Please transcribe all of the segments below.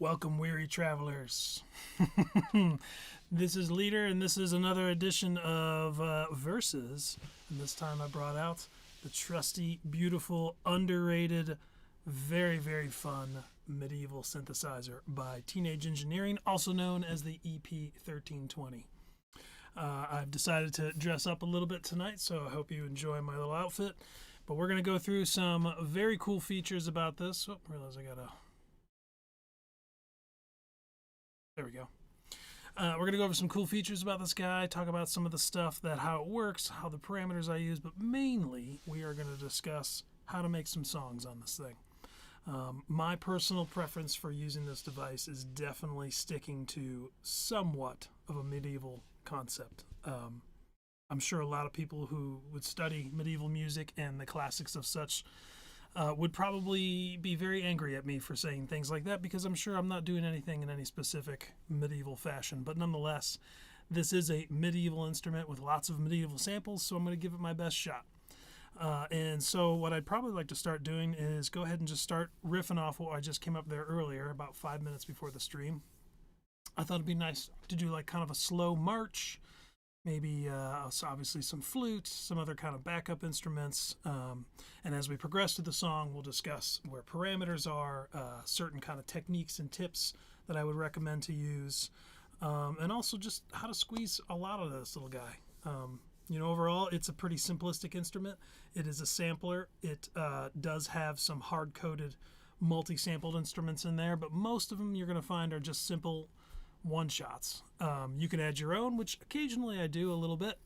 Welcome, weary travelers. This is Leader, and this is another edition of Verses. And this time I brought out the trusty, beautiful, underrated, very, very fun medieval synthesizer by Teenage Engineering, also known as the EP1320. I've decided to dress up a little bit tonight, so I hope you enjoy my little outfit. But we're going to go through some very cool features about this. Oh, I realize I got to... There we go. We're going to go over some cool features about this guy, talk about some of the stuff, how it works, how the parameters I use, but mainly we are going to discuss how to make some songs on this thing. My personal preference for using this device is definitely sticking to somewhat of a medieval concept. I'm sure a lot of people who would study medieval music and the classics of such would probably be very angry at me for saying things like that, because I'm sure I'm not doing anything in any specific medieval fashion. But nonetheless, this is a medieval instrument with lots of medieval samples, so I'm going to give it my best shot. And so what I'd probably like to start doing is go ahead and just start riffing off what I just came up there earlier, about 5 minutes before the stream. I thought it'd be nice to do like kind of a slow march, maybe obviously some flute, some other kind of backup instruments. And as we progress through the song, we'll discuss where parameters are, certain kind of techniques and tips that I would recommend to use, and also just how to squeeze a lot of this little guy. Overall, it's a pretty simplistic instrument. It is a sampler. It does have some hard-coded multi-sampled instruments in there, but most of them you're going to find are just simple one-shots. You can add your own, which occasionally I do a little bit.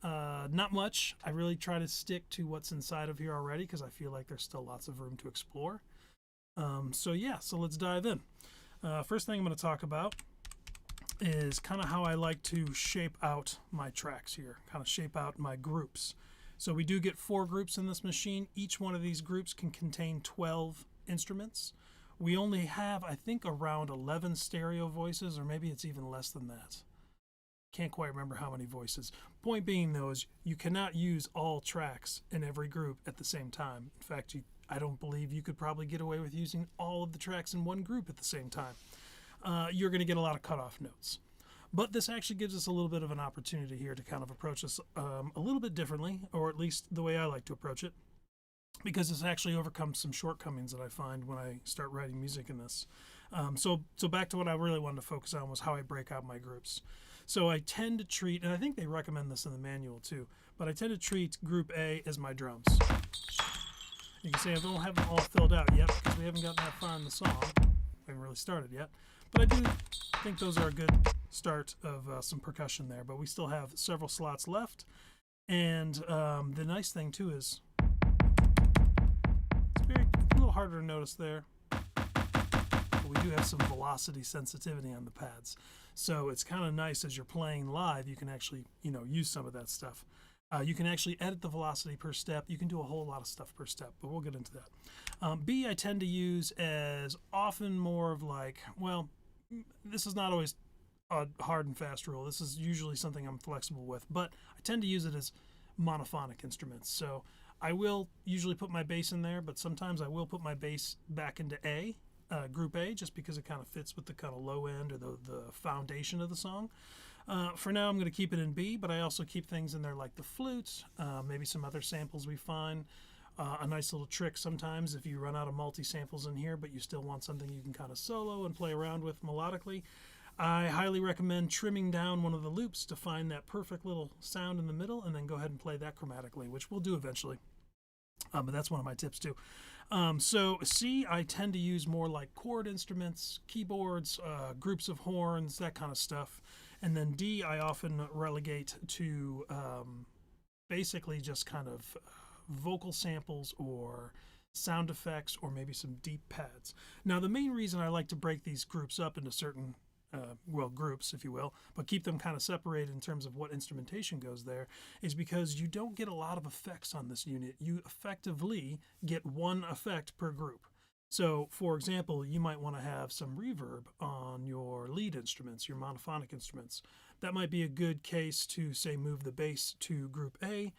Not much. I really try to stick to what's inside of here already because I feel like there's still lots of room to explore. So let's dive in. First thing I'm going to talk about is kind of how I like to shape out my tracks here, kind of shape out my groups. So we do get 4 groups in this machine. Each one of these groups can contain 12 instruments. We only have, I think, around 11 stereo voices, or maybe it's even less than that. Can't quite remember how many voices. Point being, though, is you cannot use all tracks in every group at the same time. In fact, I don't believe you could probably get away with using all of the tracks in one group at the same time. You're going to get a lot of cutoff notes. But this actually gives us a little bit of an opportunity here to kind of approach this a little bit differently, or at least the way I like to approach it, because this actually overcomes some shortcomings that I find when I start writing music in this. So back to what I really wanted to focus on was how I break out my groups. So I tend to treat, and I think they recommend this in the manual too, but I tend to treat group A as my drums. You can see I don't have them all filled out yet because we haven't gotten that far in the song. We haven't really started yet. But I do think those are a good start of some percussion there, but we still have several slots left. And the nice thing too is it's a little harder to notice there, but we do have some velocity sensitivity on the pads. So it's kind of nice as you're playing live, you can actually, use some of that stuff. You can actually edit the velocity per step. You can do a whole lot of stuff per step, but we'll get into that. B, I tend to use as often more of like, well, this is not always a hard and fast rule. This is usually something I'm flexible with, but I tend to use it as monophonic instruments. So I will usually put my bass in there, but sometimes I will put my bass back into A, group A, just because it kind of fits with the kind of low end or the foundation of the song. For now, I'm going to keep it in B, but I also keep things in there like the flute, maybe some other samples we find. A nice little trick sometimes if you run out of multi-samples in here, but you still want something you can kind of solo and play around with melodically. I highly recommend trimming down one of the loops to find that perfect little sound in the middle and then go ahead and play that chromatically, which we'll do eventually. But that's one of my tips too. So C, I tend to use more like chord instruments, keyboards, groups of horns, that kind of stuff. And then D, I often relegate to basically just kind of vocal samples or sound effects or maybe some deep pads. Now, the main reason I like to break these groups up into certain groups, if you will, but keep them kind of separated in terms of what instrumentation goes there, is because you don't get a lot of effects on this unit. You effectively get one effect per group. So, for example, you might want to have some reverb on your lead instruments, your monophonic instruments. That might be a good case to, say, move the bass to group A,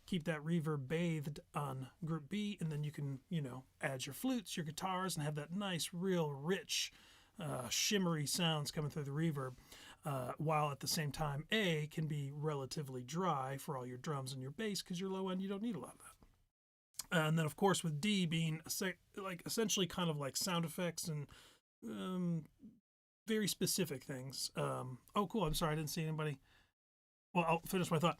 keep that reverb bathed on group B, and then you can, add your flutes, your guitars, and have that nice, real rich shimmery sounds coming through the reverb, while at the same time A can be relatively dry for all your drums and your bass, because your low end, you don't need a lot of that. And then, of course, with D being like essentially kind of like sound effects and very specific things. Oh, cool. I'm sorry, I didn't see anybody. Well, I'll finish my thought.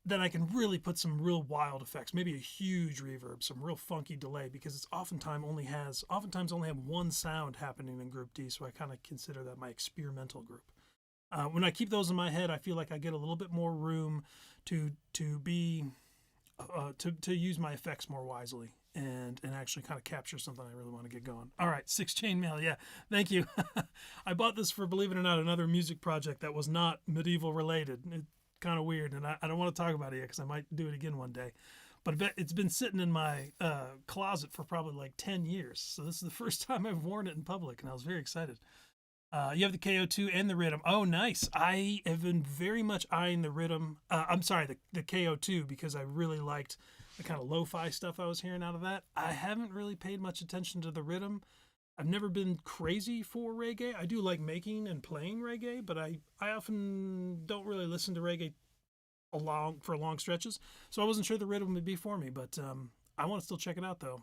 Then I can really put some real wild effects, maybe a huge reverb, some real funky delay, because it's oftentimes only have one sound happening in Group D, so I kind of consider that my experimental group. When I keep those in my head, I feel like I get a little bit more room to use my effects more wisely and actually kind of capture something I really want to get going. All right, 6 Chainmail, yeah, thank you. I bought this for, believe it or not, another music project that was not Medieval related. It's kind of weird, and I don't want to talk about it yet because I might do it again one day. But it's been sitting in my closet for probably like 10 years. So this is the first time I've worn it in public, and I was very excited. You have the KO2 and the Rhythm. Oh, nice. I have been very much eyeing the Rhythm. I'm sorry, the KO2, because I really liked the kind of lo-fi stuff I was hearing out of that. I haven't really paid much attention to the Rhythm. I've never been crazy for reggae. I do like making and playing reggae, but I often don't really listen to reggae for long stretches. So I wasn't sure the Rhythm would be for me, but I want to still check it out, though.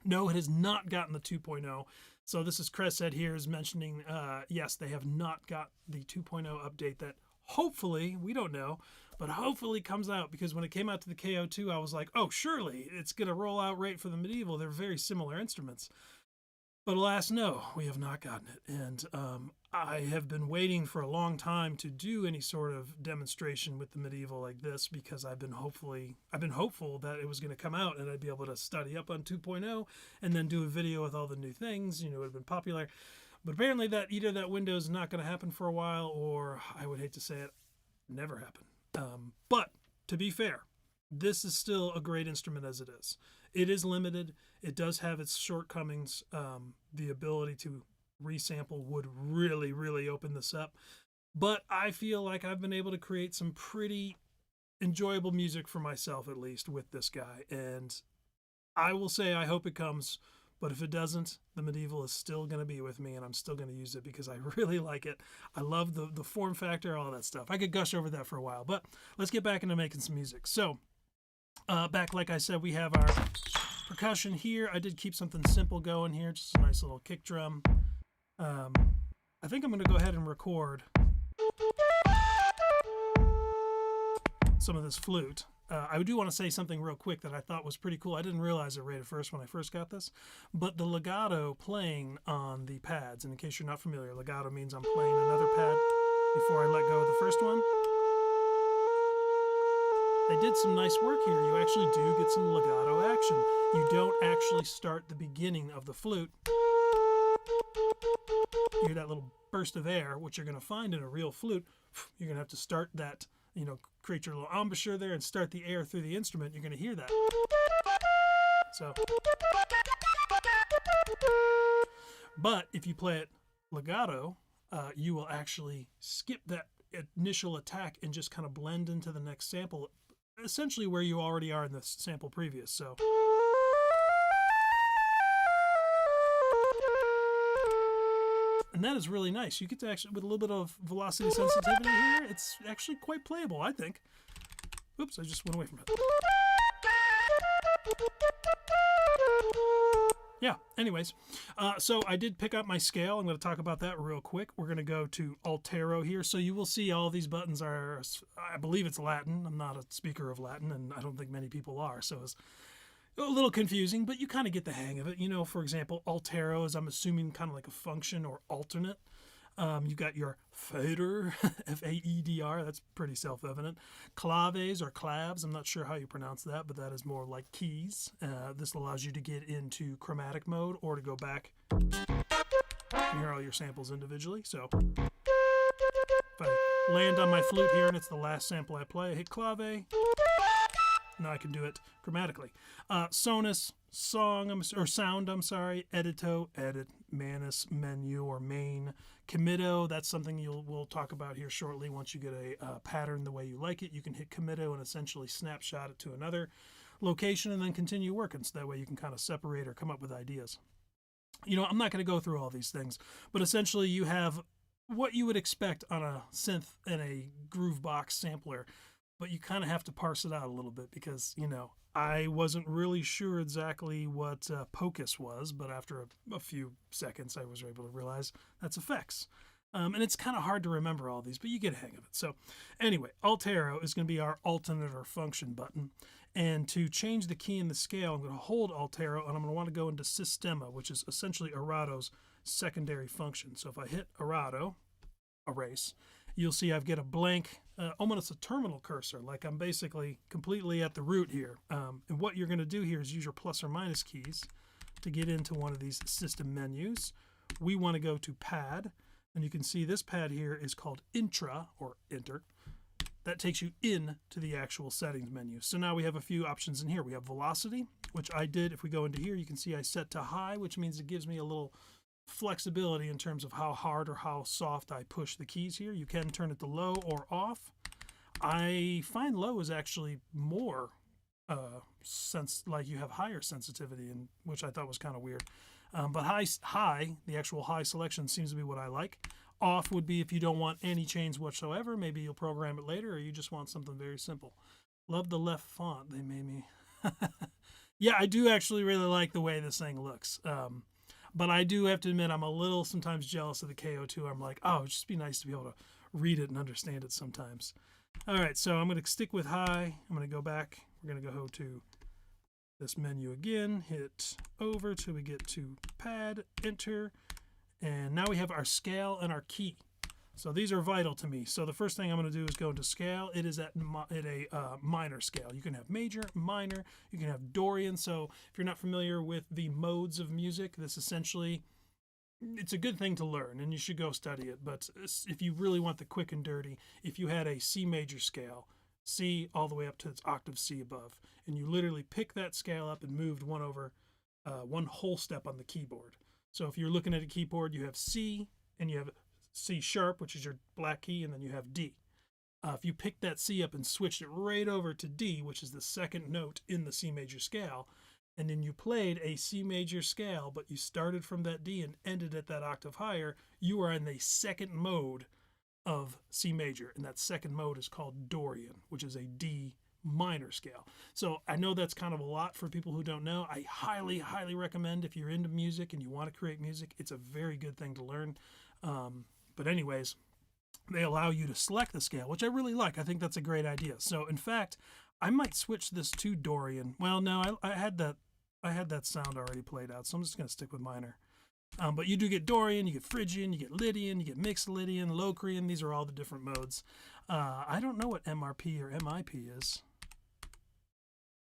No, it has not gotten the 2.0. So this is Cresset here is mentioning, yes, they have not got the 2.0 update that hopefully, we don't know, but hopefully comes out, because when it came out to the KO2, I was like, oh, surely it's going to roll out right for the Medieval. They're very similar instruments. But alas, no, we have not gotten it. And I have been waiting for a long time to do any sort of demonstration with the Medieval like this, because I've been hopeful that it was going to come out and I'd be able to study up on 2.0 and then do a video with all the new things. It would have been popular. But apparently either that window is not going to happen for a while, or I would hate to say it, never happen. But to be fair, this is still a great instrument as it is. It is limited. It does have its shortcomings. The ability to resample would really, really open this up. But I feel like I've been able to create some pretty enjoyable music for myself, at least, with this guy. And I will say I hope it comes. But if it doesn't, the Medieval is still going to be with me, and I'm still going to use it because I really like it. I love the form factor, all that stuff. I could gush over that for a while, but let's get back into making some music. So, back, like I said, we have our percussion here. I did keep something simple going here, just a nice little kick drum. I think I'm going to go ahead and record some of this flute. I do want to say something real quick that I thought was pretty cool. I didn't realize it right at first when I first got this, but the legato playing on the pads, and in case you're not familiar, legato means I'm playing another pad before I let go of the first one. They did some nice work here. You actually do get some legato action. You don't actually start the beginning of the flute. You hear that little burst of air, which you're going to find in a real flute. You're going to have to start that, create your little embouchure there and start the air through the instrument. You're going to hear that. So, but if you play it legato, you will actually skip that initial attack and just kind of blend into the next sample, essentially where you already are in the sample previous. So, and that is really nice. You get to actually, with a little bit of velocity sensitivity here, it's actually quite playable, I think. Oops, I just went away from it. Yeah, anyways. So I did pick up my scale. I'm going to talk about that real quick. We're going to go to Altero here. So you will see all these buttons are, I believe it's Latin. I'm not a speaker of Latin, and I don't think many people are. So it's a little confusing, but you kind of get the hang of it. For example, Altero is, I'm assuming, kind of like a function or alternate. You got your fader, F-A-E-D-R, that's pretty self-evident. Claves or claves, I'm not sure how you pronounce that, but that is more like keys. This allows you to get into chromatic mode or to go back and hear all your samples individually. So if I land on my flute here and it's the last sample I play, I hit clave. Now I can do it chromatically. Sonus, sound, edito, edit, manus, menu, or main. Committo, that's something we'll talk about here shortly. Once you get a pattern the way you like it, you can hit Committo and essentially snapshot it to another location and then continue working. So that way you can kind of separate or come up with ideas. You know, I'm not going to go through all these things, but essentially you have what you would expect on a synth and a Groovebox sampler, but you kind of have to parse it out a little bit because, you know, I wasn't really sure exactly what Pocus was, but after a few seconds, I was able to realize that's effects. And it's kind of hard to remember all these, but you get a hang of it. So anyway, Alt Arrow is going to be our alternate or function button. And to change the key in the scale, I'm going to hold Alt Arrow, and I'm going to want to go into Sistema, which is essentially Erado's secondary function. So if I hit Erado, erase, you'll see I've got a blank, almost a terminal cursor, like I'm basically completely at the root here. And what you're going to do here is use your plus or minus keys to get into one of these system menus. We want to go to Pad, and you can see this pad here is called Intra, or Enter. That takes you in to the actual settings menu. So now we have a few options in here. We have velocity, which I did. If we go into here, you can see I set to high, which means it gives me a little flexibility in terms of how hard or how soft I push the keys here. You can turn it to low or off. I find low is actually more like you have higher sensitivity, and which I thought was kind of weird. But high, the actual high selection seems to be what I like. Off would be if you don't want any change whatsoever. Maybe you'll program it later, or you just want something very simple. Love the left font. They made me. Yeah, I do actually really like the way this thing looks. But I do have to admit I'm a little sometimes jealous of the KO2. I'm like, oh, it'd just be nice to be able to read it and understand it sometimes. All right, so I'm going to stick with high. I'm going to go back. We're going to go to this menu again, hit over till we get to Pad, Enter, and now we have our scale and our key. So these are vital to me. So the first thing I'm going to do is go into scale. It is at a minor scale. You can have major, minor, you can have Dorian. So if you're not familiar with the modes of music, this essentially, it's a good thing to learn and you should go study it. But if you really want the quick and dirty, if you had a C major scale, C all the way up to its octave C above, and you literally pick that scale up and moved one whole step on the keyboard. So if you're looking at a keyboard, you have C and you have C sharp, which is your black key, and then you have D. If you picked that C up and switched it right over to D, which is the second note in the C major scale, and then you played a C major scale, but you started from that D and ended at that octave higher, you are in the second mode of C major, and that second mode is called Dorian, which is a D minor scale. So I know that's kind of a lot for people who don't know. I highly, highly recommend if you're into music and you want to create music, it's a very good thing to learn. But anyways, they allow you to select the scale, which I really like. I think that's a great idea. So in fact, I might switch this to Dorian. Well, no, I had that sound already played out, so I'm just going to stick with minor. But you do get Dorian, you get Phrygian, you get Lydian, you get Mixed Lydian, Locrian. These are all the different modes. I don't know what MRP or MIP is.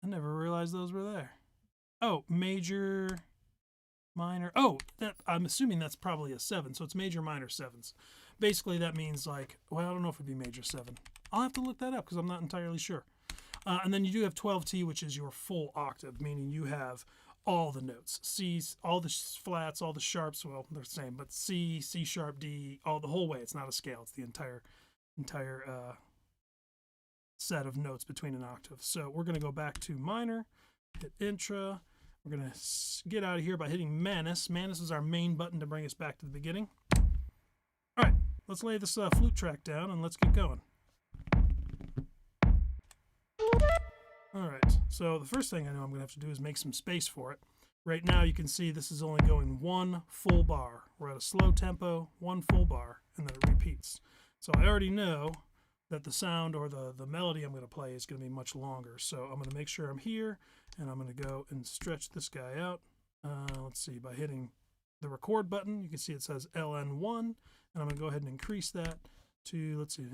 I never realized those were there. Oh, major, minor. Oh, I'm assuming that's probably a 7, so it's major, minor, 7s. Basically, that means like, well, I don't know if it'd be major 7. I'll have to look that up because I'm not entirely sure. And then you do have 12T, which is your full octave, meaning you have all the notes, C's, all the flats, all the sharps. Well, they're the same, but C, C sharp, D, all the whole way. It's not a scale. It's the entire set of notes between an octave. So we're going to go back to minor, hit Intra. We're going to get out of here by hitting Manus. Manus is our main button to bring us back to the beginning. All right, let's lay this flute track down and let's get going. All right, so the first thing I know I'm going to have to do is make some space for it. Right now you can see this is only going one full bar. We're at a slow tempo, one full bar, and then it repeats. So I already know that the sound or the melody I'm going to play is going to be much longer. So I'm going to make sure I'm here, and I'm going to go and stretch this guy out. Let's see, by hitting the record button, you can see it says LN1, and I'm going to go ahead and increase that to, let's see,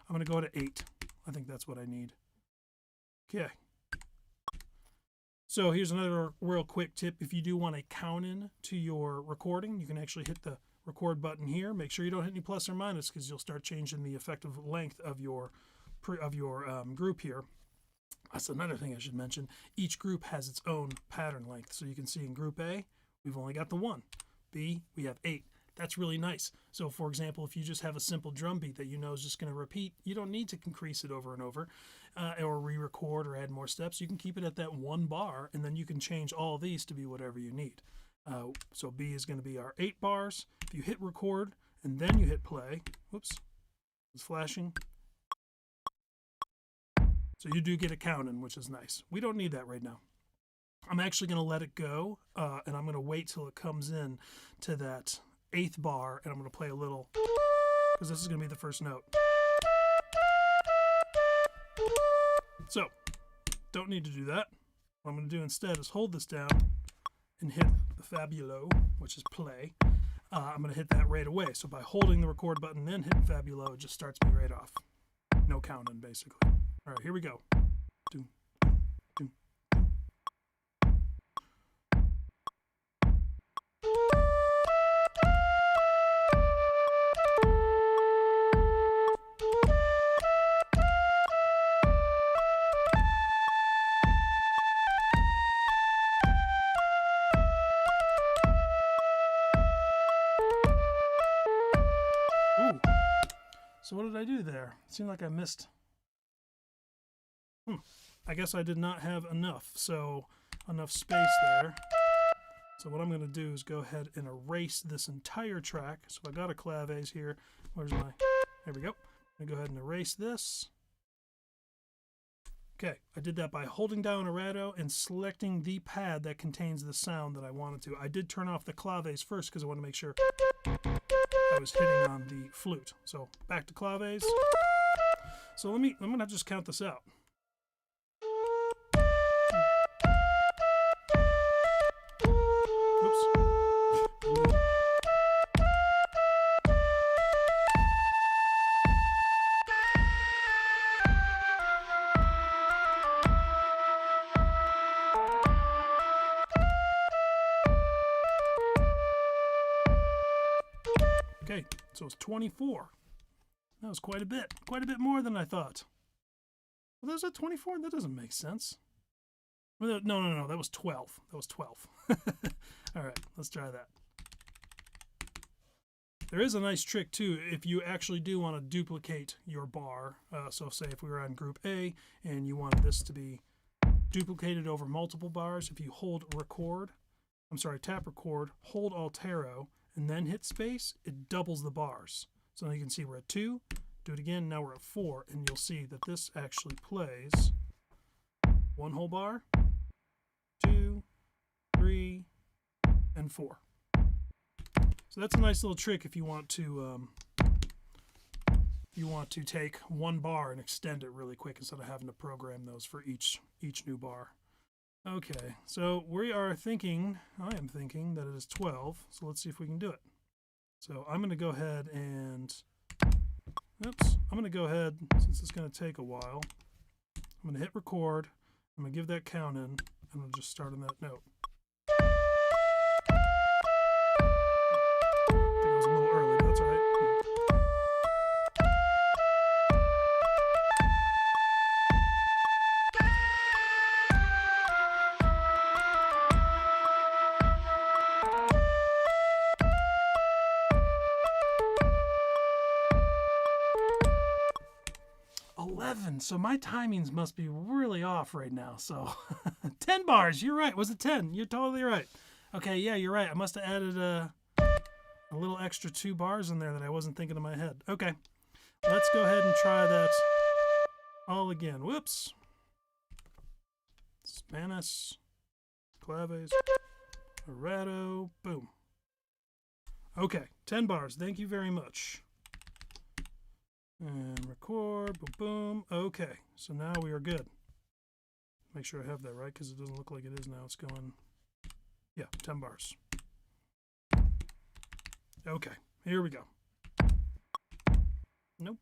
I'm going to go to 8. I think that's what I need. Okay. So here's another real quick tip. If you do want a count in to your recording, you can actually hit the record button here. Make sure you don't hit any plus or minus because you'll start changing the effective length of your group here. That's another thing I should mention. Each group has its own pattern length. So you can see in group A, we've only got the 1. B, we have 8. That's really nice. So for example, if you just have a simple drum beat that you know is just going to repeat, you don't need to increase it over and over or re-record or add more steps. You can keep it at that one bar, and then you can change all these to be whatever you need. So B is going to be our 8 bars. If you hit record and then you hit play, whoops, it's flashing. So you do get a count in, which is nice. We don't need that right now. I'm actually going to let it go, and I'm going to wait till it comes in to that 8th bar, and I'm going to play a little, because this is going to be the first note. So, don't need to do that. What I'm going to do instead is hold this down and hit the fabulo, which is play. I'm going to hit that right away. So by holding the record button, then hitting fabulo, it just starts me right off. No counting, basically. All right, here we go. Doom, doom, doom. Ooh. So what did I do there? It seemed like I missed. I guess I did not have enough space there. So what I'm going to do is go ahead and erase this entire track. So I got a claves here. Where's my, there we go. I'm going to go ahead and erase this. Okay, I did that by holding down Legato and selecting the pad that contains the sound that I wanted to. I did turn off the claves first because I want to make sure I was hitting on the flute. So back to claves. So I'm going to just count this out. Okay, so it's 24. That was quite a bit more than I thought. Well, there's a 24? That doesn't make sense. No, that was 12. That was 12. All right, let's try that. There is a nice trick too if you actually do want to duplicate your bar. So say if we were on group A and you wanted this to be duplicated over multiple bars, if you tap record, hold Alt arrow, and then hit space, it doubles the bars. So now you can see we're at 2, do it again, now we're at 4, and you'll see that this actually plays 1 whole bar, 2, 3, and 4. So that's a nice little trick if you want to take 1 bar and extend it really quick instead of having to program those for each new bar. Okay, so I am thinking that it is 12, so let's see if we can do it. So I'm going to go ahead and, since it's going to take a while, I'm going to hit record, I'm going to give that count in, and I'm going to just start on that note. I think it was a little early, but that's all right. So my timings must be really off right now. So 10 bars, you're right. Was it 10? You're totally right. Okay, yeah, you're right. I must have added a little extra 2 bars in there that I wasn't thinking in my head. Okay, let's go ahead and try that all again. Whoops. Spanish, claves, Legato, boom. Okay, 10 bars. Thank you very much. And record, boom, boom. Okay, so now we are good. Make sure I have that right because it doesn't look like it is now. It's going, yeah, 10 bars. Okay, here we go. Nope.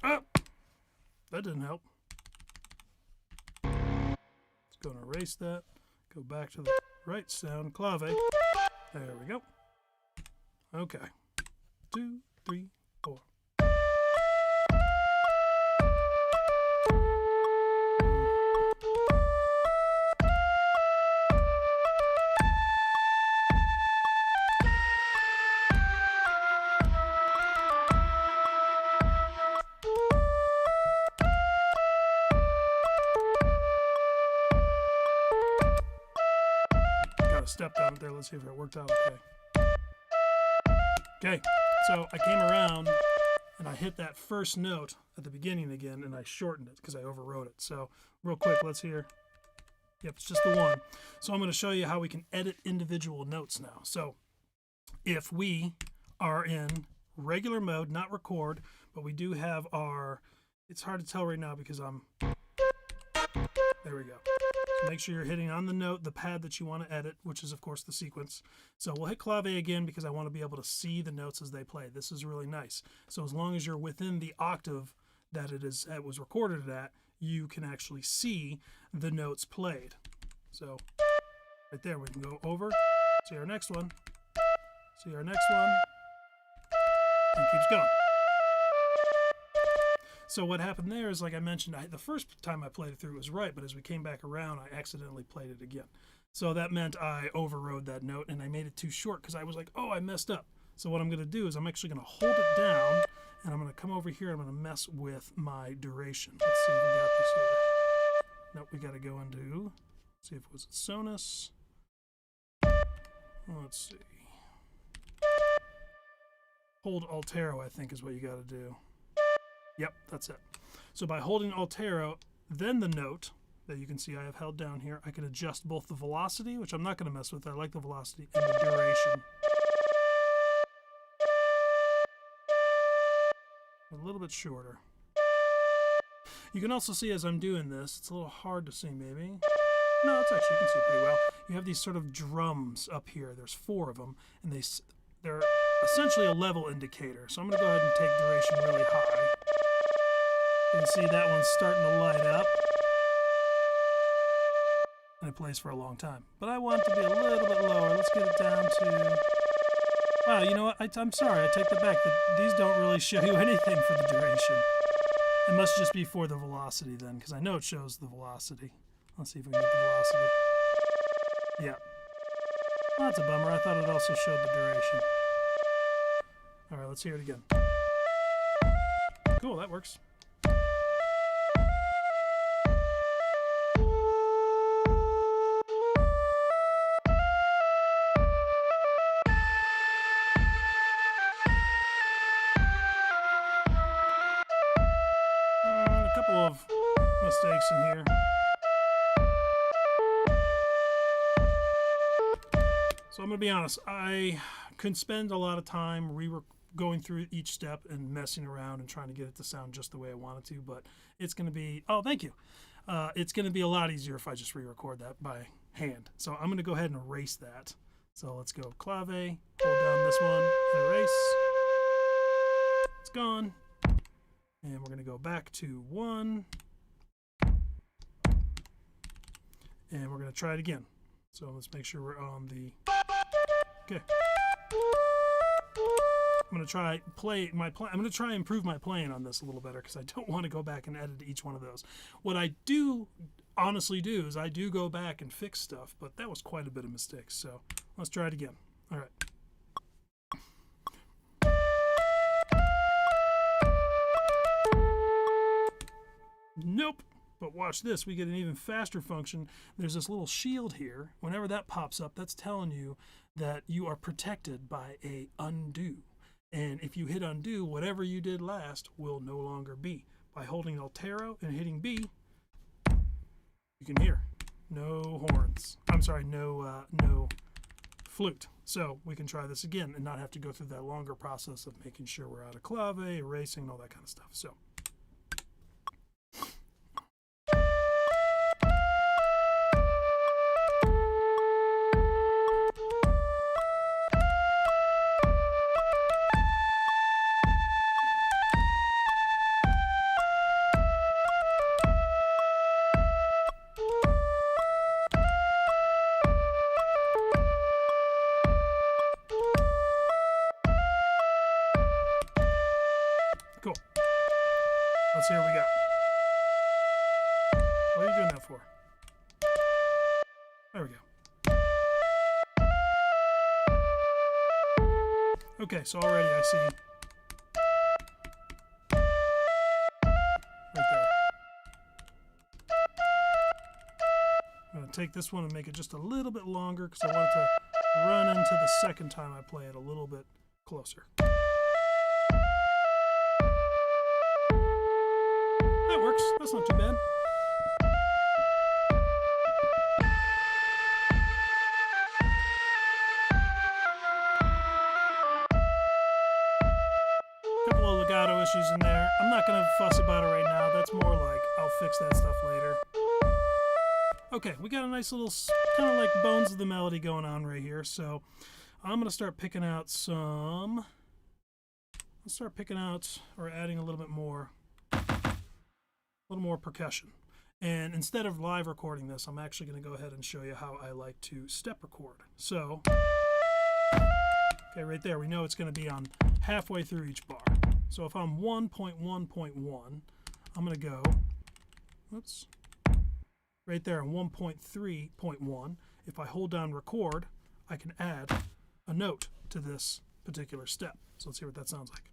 Oh, that didn't help. Let's go and erase that. Go back to the right sound, clave. There we go. Okay. 2, 3, 4. stepped on it there. Let's see if it worked out okay. Okay, so I came around and I hit that first note at the beginning again, and I shortened it because I overwrote it. So real quick, let's hear. Yep, it's just the one. So I'm going to show you how we can edit individual notes now. So if we are in regular mode, not record, but we do have our, it's hard to tell right now because there we go. So make sure you're hitting on the note, the pad that you want to edit, which is of course the sequence. So we'll hit clave again because I want to be able to see the notes as they play. This is really nice. So as long as you're within the octave that it was recorded at, you can actually see the notes played. So right there, we can go over, see our next one, see our next one, and it keeps going. So what happened there is, like I mentioned, the first time I played it through it was right, but as we came back around, I accidentally played it again. So that meant I overrode that note and I made it too short because I was like, oh, I messed up. So what I'm going to do is I'm actually going to hold it down and I'm going to come over here and I'm going to mess with my duration. Let's see if we got this here. Nope, we got to go into, see if it was Sonus. Let's see. Hold Altero, I think, is what you got to do. Yep, that's it. So by holding Altero, then the note that you can see I have held down here, I can adjust both the velocity, which I'm not going to mess with, I like the velocity, and the duration. A little bit shorter. You can also see as I'm doing this, it's a little hard to see maybe. No, it's actually, you can see pretty well. You have these sort of drums up here. There's 4 of them, and they're essentially a level indicator. So I'm going to go ahead and take duration really high. You can see that one's starting to light up. And it plays for a long time. But I want it to be a little bit lower. Let's get it down to... Wow, you know what? I'm sorry, I take that back. These don't really show you anything for the duration. It must just be for the velocity then, because I know it shows the velocity. Let's see if we can get the velocity. Yeah. Well, that's a bummer. I thought it also showed the duration. All right, let's hear it again. Cool, that works. A couple of mistakes in here. So I'm going to be honest, I could spend a lot of time going through each step and messing around and trying to get it to sound just the way I want it to, but it's going to be, oh, thank you. It's going to be a lot easier if I just re-record that by hand. So I'm going to go ahead and erase that. So let's go clave, hold down this one, erase. It's gone. And we're going to go back to 1. And we're going to try it again. So let's make sure we're on the... Okay. I'm going to try I'm going to try and improve my playing on this a little better because I don't want to go back and edit each one of those. What I do honestly do is I do go back and fix stuff, but that was quite a bit of mistakes. So let's try it again. All right. Nope. But watch this, we get an even faster function. There's this little shield here. Whenever that pops up, that's telling you that you are protected by a undo. And if you hit undo, whatever you did last will no longer be. By holding Altero and hitting B, you can hear no horns. I'm sorry, no flute. So we can try this again and not have to go through that longer process of making sure we're out of clave, erasing, all that kind of stuff. So. Cool. Let's see what we got. What are you doing that for? There we go. Okay, so already I see right there. I'm going to take this one and make it just a little bit longer because I want it to run into the second time I play it a little bit closer. That works. That's not too bad. Couple of legato issues in there. I'm not going to fuss about it right now. That's more like I'll fix that stuff later. Okay, we got a nice little kind of like bones of the melody going on right here. So I'm going to start picking out some. Let's start picking out or adding a little bit more, percussion. And instead of live recording this, I'm actually going to go ahead and show you how I like to step record. So, okay, right there, we know it's going to be on halfway through each bar. So if I'm 1.1.1, I'm going to go, oops, right there on 1.3.1. If I hold down record, I can add a note to this particular step. So let's hear what that sounds like.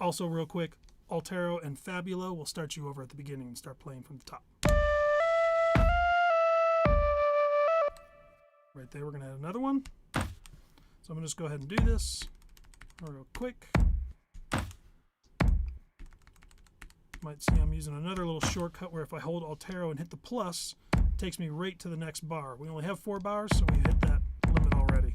Also, real quick, Altero and Fabulo will start you over at the beginning and start playing from the top. Right there, we're going to add another one. So I'm going to just go ahead and do this real quick. Might see I'm using another little shortcut where if I hold Altero and hit the plus, it takes me right to the next bar. We only have 4 bars, so we hit that limit already.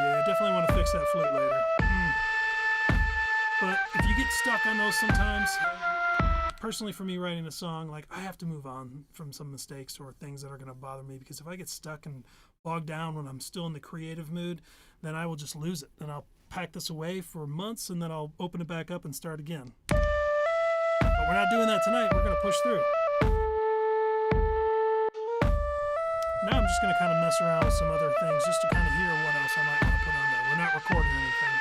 Yeah, definitely want to fix that flute later. But if you get stuck on those sometimes, personally for me writing a song, like I have to move on from some mistakes or things that are going to bother me, because if I get stuck and bogged down when I'm still in the creative mood, then I will just lose it. And I'll pack this away for months and then I'll open it back up and start again. But we're not doing that tonight. We're going to push through. Now I'm just going to kind of mess around with some other things just to kind of hear what else I might want to put on there. We're not recording anything.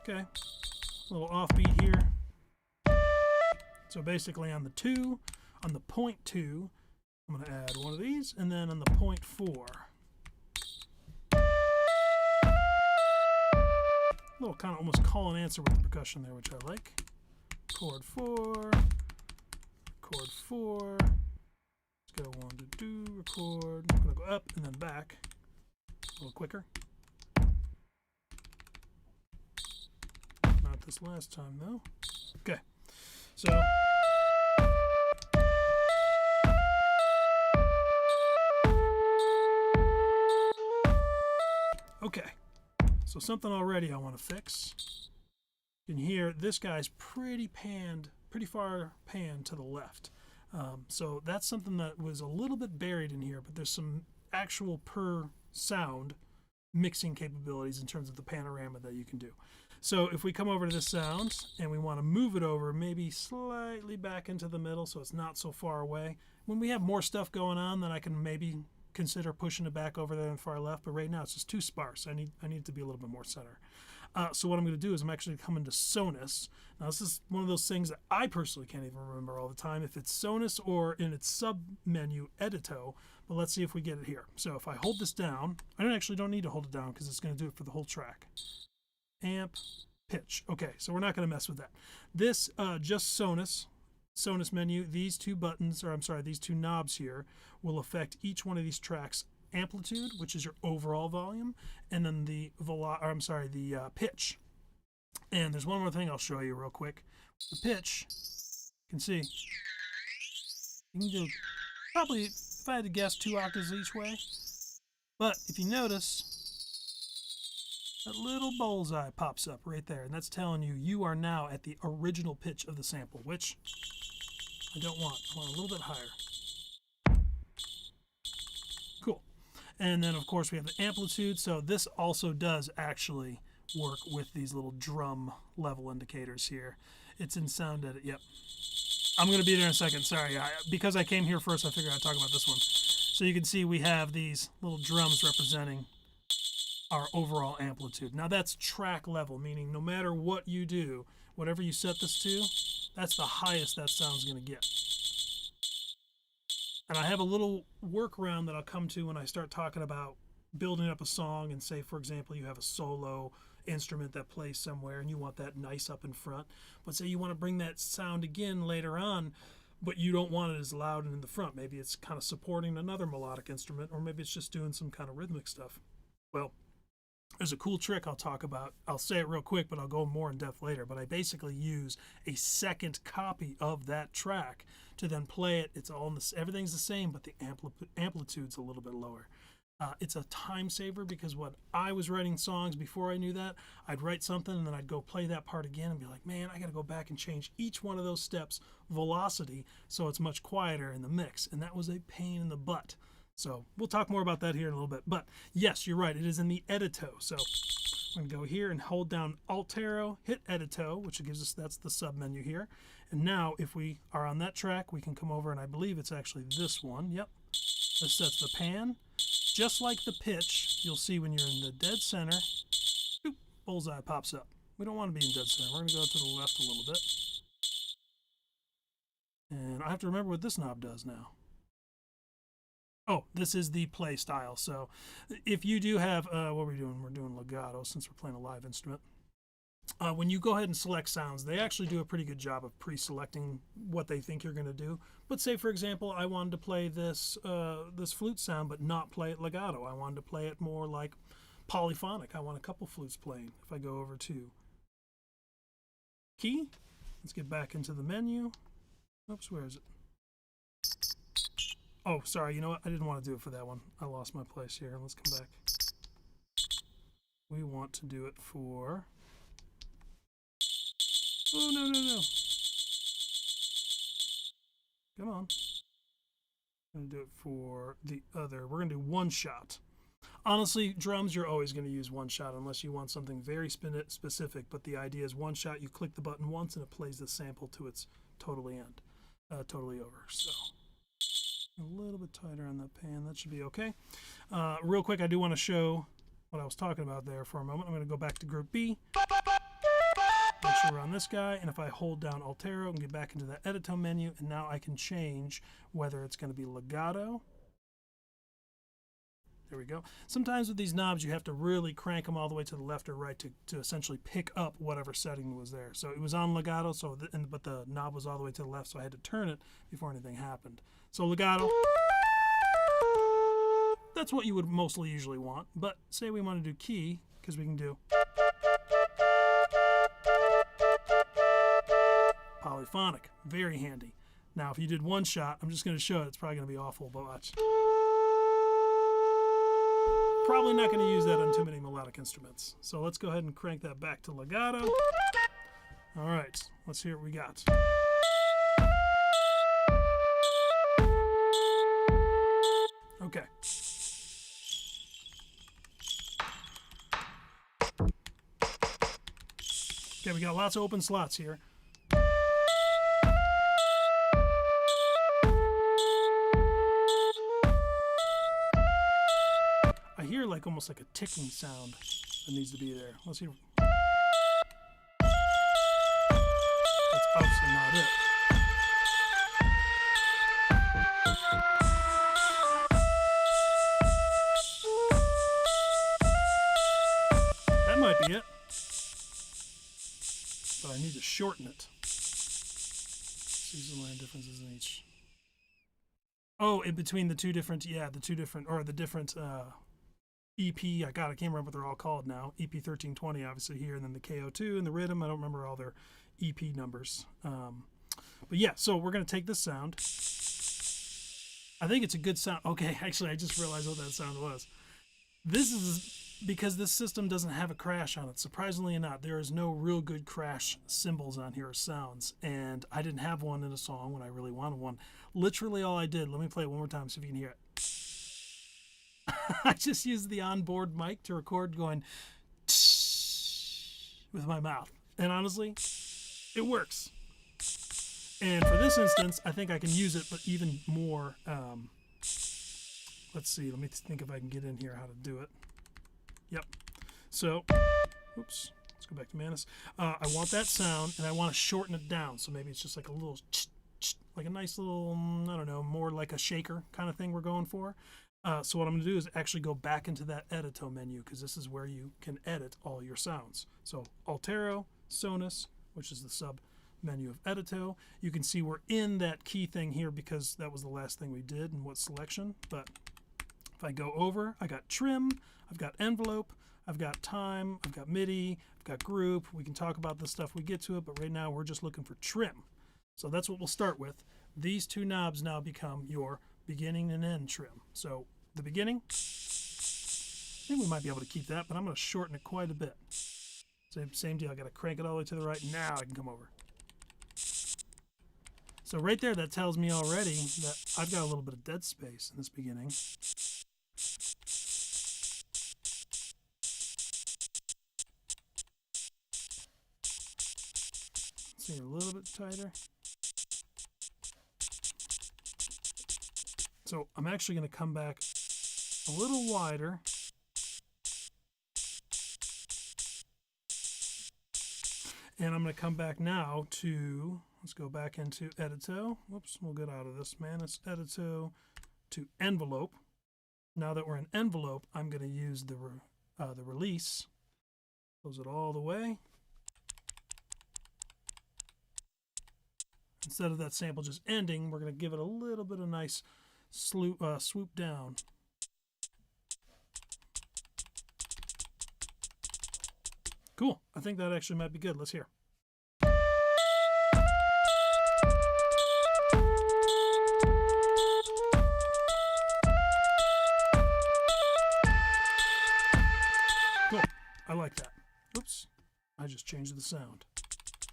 Okay, a little offbeat here. So basically on the 2, on the 0.2, I'm going to add one of these, and then on the 0.4. A little kind of almost call and answer with the percussion there, which I like. Chord 4, chord 4. Let's go 1 to 2, record. I'm going to go up and then back a little quicker. Not this last time though. Okay, so okay, so something already I want to fix. You can hear this guy's pretty far panned to the left. So that's something that was a little bit buried in here, but there's some actual per sound mixing capabilities in terms of the panorama that you can do. So if we come over to this sound and we want to move it over maybe slightly back into the middle so it's not so far away. When we have more stuff going on, then I can maybe consider pushing it back over there and far left, but right now it's just too sparse. I need it to be a little bit more center. So what I'm going to do is I'm actually coming to Sonus. Now this is one of those things that I personally can't even remember all the time if it's Sonus or in its sub menu Edito, but let's see if we get it here. So if I hold this down, I don't need to hold it down because it's going to do it for the whole track. Amp, pitch. Okay, so we're not going to mess with that. This just Sonus menu, these two buttons, or I'm sorry, these two knobs here will affect each one of these tracks amplitude, which is your overall volume, and then the pitch. And there's one more thing I'll show you real quick. The pitch, you can see, you can do probably, if I had to guess, 2 octaves each way. But if you notice, that little bullseye pops up right there, and that's telling you you are now at the original pitch of the sample, which I don't want. I want a little bit higher. Cool. And then, of course, we have the amplitude. So this also does actually work with these little drum level indicators here. It's in Sound Edit. Yep. I'm going to be there in a second. Sorry. Because I came here first, I figured I'd talk about this one. So you can see we have these little drums representing our overall amplitude. Now that's track level, meaning no matter what you do, whatever you set this to, that's the highest that sound's going to get. And I have a little workaround that I'll come to when I start talking about building up a song, and say, for example, you have a solo instrument that plays somewhere and you want that nice up in front, but say you want to bring that sound again later on, but you don't want it as loud and in the front. Maybe it's kind of supporting another melodic instrument, or maybe it's just doing some kind of rhythmic stuff. Well, there's a cool trick I'll talk about. I'll say it real quick, but I'll go more in depth later. But I basically use a second copy of that track to then play it. It's all in the, everything's the same, but the amplitude's a little bit lower. It's a time saver, because when I was writing songs before I knew that, I'd write something and then I'd go play that part again and be like, man, I got to go back and change each one of those steps velocity so it's much quieter in the mix. And that was a pain in the butt. So we'll talk more about that here in a little bit. But yes, you're right. It is in the Edito. So I'm going to go here and hold down Alt Arrow, hit Edito, which gives us, that's the sub menu here. And now if we are on that track, we can come over, and I believe it's actually this one. Yep. This sets the pan. Just like the pitch, you'll see when you're in the dead center, boop, bullseye pops up. We don't want to be in dead center. We're going to go to the left a little bit. And I have to remember what this knob does now. Oh, this is the play style. So if you do have, what are we doing? We're doing legato since we're playing a live instrument. When you go ahead and select sounds, they actually do a pretty good job of pre-selecting what they think you're going to do. But say, for example, I wanted to play this this flute sound, but not play it legato. I wanted to play it more like polyphonic. I want a couple flutes playing. If I go over to key, let's get back into the menu. Oops, where is it? Oh, sorry, you know what? I didn't want to do it for that one. I lost my place here. Let's come back. We want to do it for... Oh, no, no, no. Come on. I'm going to do it for the other. We're going to do one shot. Honestly, drums, you're always going to use one shot unless you want something very specific. But the idea is one shot, you click the button once and it plays the sample to its totally end. Totally over. So a little bit tighter on that pan. That should be okay. Real quick, I do want to show what I was talking about there for a moment. I'm going to go back to group B. Make sure we're on this guy, and if I hold down Alt Arrow and get back into the Edito menu, and now I can change whether it's going to be legato. There we go. Sometimes with these knobs, you have to really crank them all the way to the left or right to essentially pick up whatever setting was there. So it was on legato, so but the knob was all the way to the left, so I had to turn it before anything happened. So legato, that's what you would mostly usually want. But say we want to do key, because we can do polyphonic, very handy. Now if you did one shot, I'm just going to show it, it's probably going to be awful, but watch. Probably not going to use that on too many melodic instruments. So let's go ahead and crank that back to legato. All right, let's hear what we got. Okay. Okay, we got lots of open slots here. I hear like almost like a ticking sound that needs to be there. Let's hear. That's obviously not it. That might be it. But I need to shorten it. Seasonal line differences in each. Oh, in between the two different, yeah, the different EP, I can't remember what they're all called now. EP1320, obviously here, and then the KO2 and the rhythm. I don't remember all their EP numbers. But yeah, so we're going to take this sound. I think it's a good sound. Okay, actually, I just realized what that sound was. This is because this system doesn't have a crash on it. Surprisingly not, there is no real good crash cymbals on here or sounds. And I didn't have one in a song when I really wanted one. Literally all I did, let me play it one more time so if you can hear it. I just used the onboard mic to record going with my mouth. And honestly, it works. And for this instance, I think I can use it, but even more. Let's see, let me think if I can get in here how to do it. Yep. So, oops, let's go back to Manus. I want that sound, and I want to shorten it down. So maybe it's just like a little like a nice little, I don't know, more like a shaker kind of thing we're going for. So what I'm going to do is actually go back into that Edito menu, because this is where you can edit all your sounds. So Altero, Sonus, which is the sub menu of Edito. You can see we're in that key thing here because that was the last thing we did in what selection. But if I go over, I got trim, I've got envelope, I've got time, I've got MIDI, I've got group. We can talk about this stuff when we get to it, but right now we're just looking for trim. So that's what we'll start with. These two knobs now become your beginning and end trim. So the beginning, I think we might be able to keep that, but I'm going to shorten it quite a bit. Same deal. I got to crank it all the way to the right. Now I can come over. So right there, that tells me already that I've got a little bit of dead space in this beginning. See, a little bit tighter. So I'm actually going to come back a little wider. And I'm going to come back now to, let's go back into Edito. Whoops, we'll get out of this, man. It's Edito to envelope. Now that we're in envelope, I'm going to use the release. Close it all the way. Instead of that sample just ending, we're going to give it a little bit of nice swoop down. Cool. I think that actually might be good. Let's hear. Cool. I like that. Oops. I just changed the sound.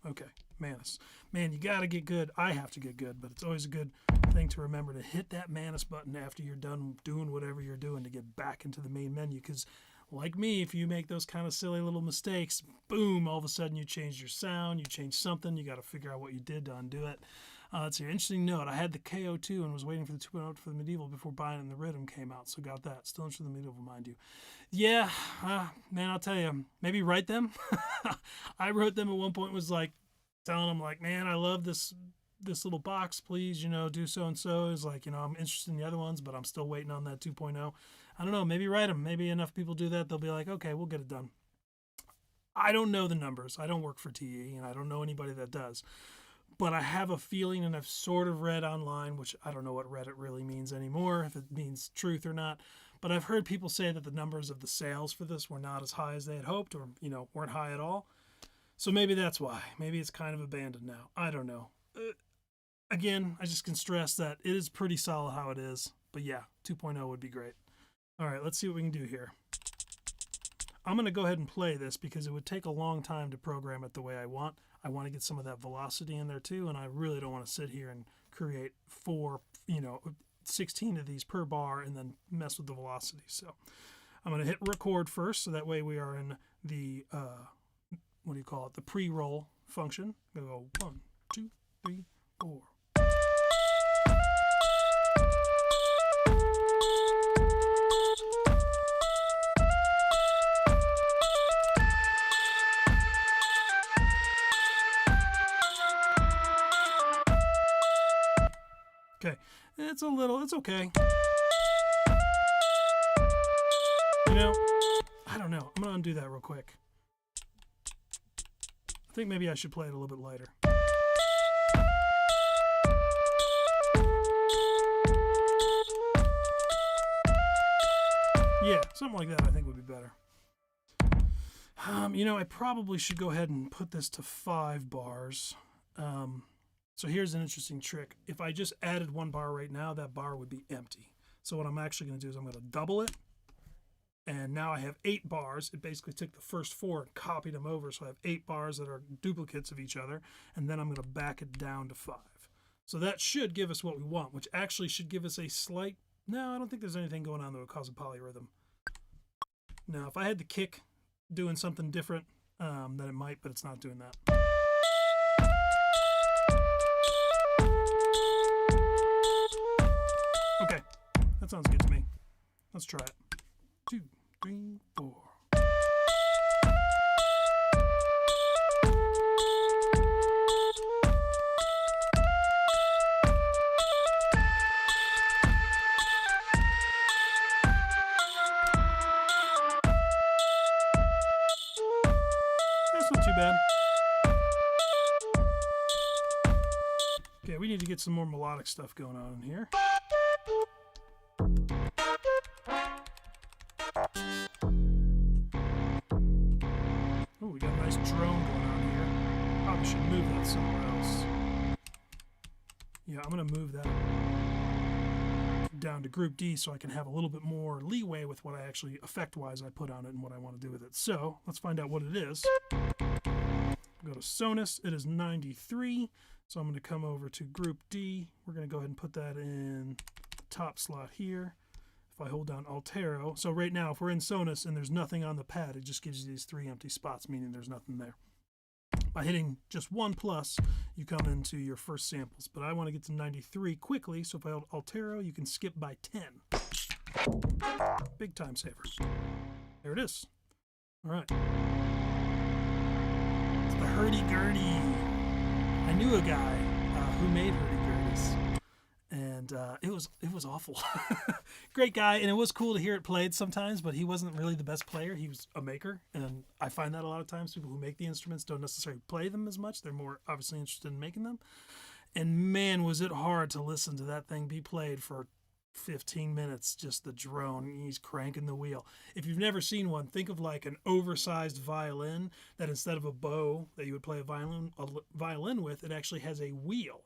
Okay. Manus. Man, you got to get good. I have to get good, but it's always a good thing to remember to hit that Manus button after you're done doing whatever you're doing to get back into the main menu, because like me, if you make those kind of silly little mistakes, boom, all of a sudden you change your sound, you change something, you got to figure out what you did to undo it. It's an interesting note. I had the KO2 and was waiting for the 2.0 for the Medieval before buying it, and the Rhythm came out, so got that. Still interested in the Medieval, mind you. Yeah, man, I'll tell you, maybe write them. I wrote them at one point, was like telling them, like, man, I love this little box, please, do so and so. Is like, I'm interested in the other ones, but I'm still waiting on that 2.0. I don't know, maybe write them. Maybe enough people do that, they'll be like, okay, we'll get it done. I don't know the numbers. I don't work for TE, and I don't know anybody that does. But I have a feeling, and I've sort of read online, which I don't know what Reddit really means anymore, if it means truth or not. But I've heard people say that the numbers of the sales for this were not as high as they had hoped, or, weren't high at all. So maybe that's why. Maybe it's kind of abandoned now. I don't know. Again, I just can stress that it is pretty solid how it is. But yeah, 2.0 would be great. All right, let's see what we can do here. I'm going to go ahead and play this because it would take a long time to program it the way I want. I want to get some of that velocity in there too, and I really don't want to sit here and create 16 of these per bar and then mess with the velocity. So I'm going to hit record first, so that way we are in the, the pre-roll function. I'm going to go 1, 2, 3, 4. Okay, it's okay. I don't know. I'm going to undo that real quick. I think maybe I should play it a little bit lighter. Yeah, something like that I think would be better. I probably should go ahead and put this to 5 bars. So here's an interesting trick. If I just added 1 bar right now, that bar would be empty. So what I'm actually going to do is I'm going to double it. And now I have 8 bars. It basically took the first 4 and copied them over. So I have 8 bars that are duplicates of each other. And then I'm going to back it down to 5. So that should give us what we want, which actually should give us a slight... No, I don't think there's anything going on that would cause a polyrhythm. Now, if I had the kick doing something different, then it might, but it's not doing that. Okay, that sounds good to me. Let's try it. 2, 3, 4. not too bad. Okay, we need to get some more melodic stuff going on in here. Oh, we got a nice drone going on here. Probably should move that somewhere else. Yeah, I'm going to move that down to group D so I can have a little bit more leeway with what I actually, effect-wise, I put on it and what I want to do with it. So, let's find out what it is. Go to Sonus. It is 93. So I'm going to come over to group D. We're going to go ahead and put that in the top slot here. If I hold down Altero, so right now if we're in Sonus and there's nothing on the pad, it just gives you these 3 empty spots, meaning there's nothing there. By hitting just 1 plus, you come into your first samples. But I want to get to 93 quickly, so if I hold Altero, you can skip by 10. Big time saver. There it is. All right. It's the hurdy-gurdy. I knew a guy who made hurdy-gurdies, and it was awful. Great guy, and it was cool to hear it played sometimes, but he wasn't really the best player. He was a maker, and I find that a lot of times people who make the instruments don't necessarily play them as much. They're more obviously interested in making them. And man, was it hard to listen to that thing be played for 15 minutes, just the drone. He's cranking the wheel. If you've never seen one, think of like an oversized violin that instead of a bow that you would play a violin with, it actually has a wheel.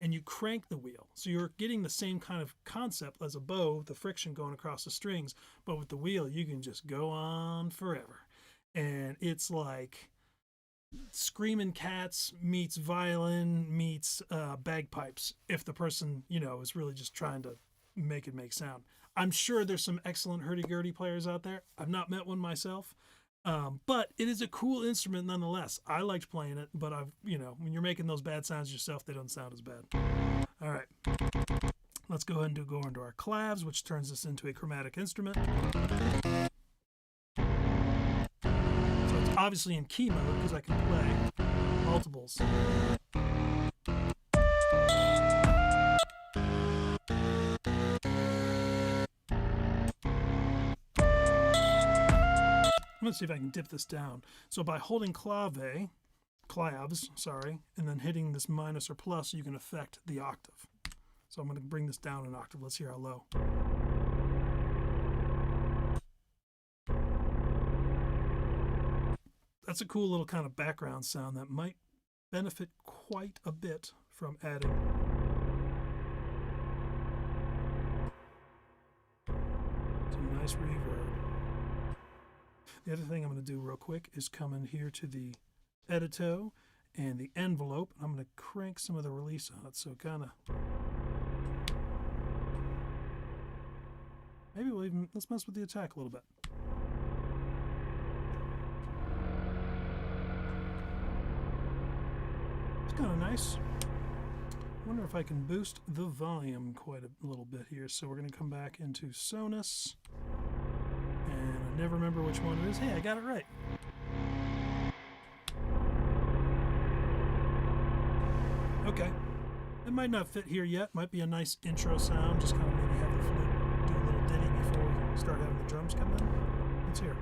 And you crank the wheel. So you're getting the same kind of concept as a bow, the friction going across the strings, but with the wheel, you can just go on forever. And it's like Screaming Cats meets violin meets bagpipes, if the person, you know, is really just trying to make it make sound. I'm sure there's some excellent hurdy-gurdy players out there. I've not met one myself. But it is a cool instrument nonetheless. I liked playing it, but you know, when you're making those bad sounds yourself, they don't sound as bad. All right, let's go ahead and go into our clavs, which turns this into a chromatic instrument. So it's obviously in key mode because I can play multiples. I'm going to see if I can dip this down. So by holding clavs, and then hitting this minus or plus, you can affect the octave. So I'm going to bring this down an octave. Let's hear how low. That's a cool little kind of background sound that might benefit quite a bit from adding some nice reverb. The other thing I'm going to do real quick is come in here to the edito and the envelope. I'm going to crank some of the release on it, so kind of maybe we'll even let's mess with the attack a little bit. It's kind of nice. I wonder if I can boost the volume quite a little bit here. So we're going to come back into Sonus. And I never remember which one it is. Hey, I got it right. Okay. It might not fit here yet. Might be a nice intro sound. Just kind of maybe have the flute do a little ditty before we start having the drums come in. Let's hear.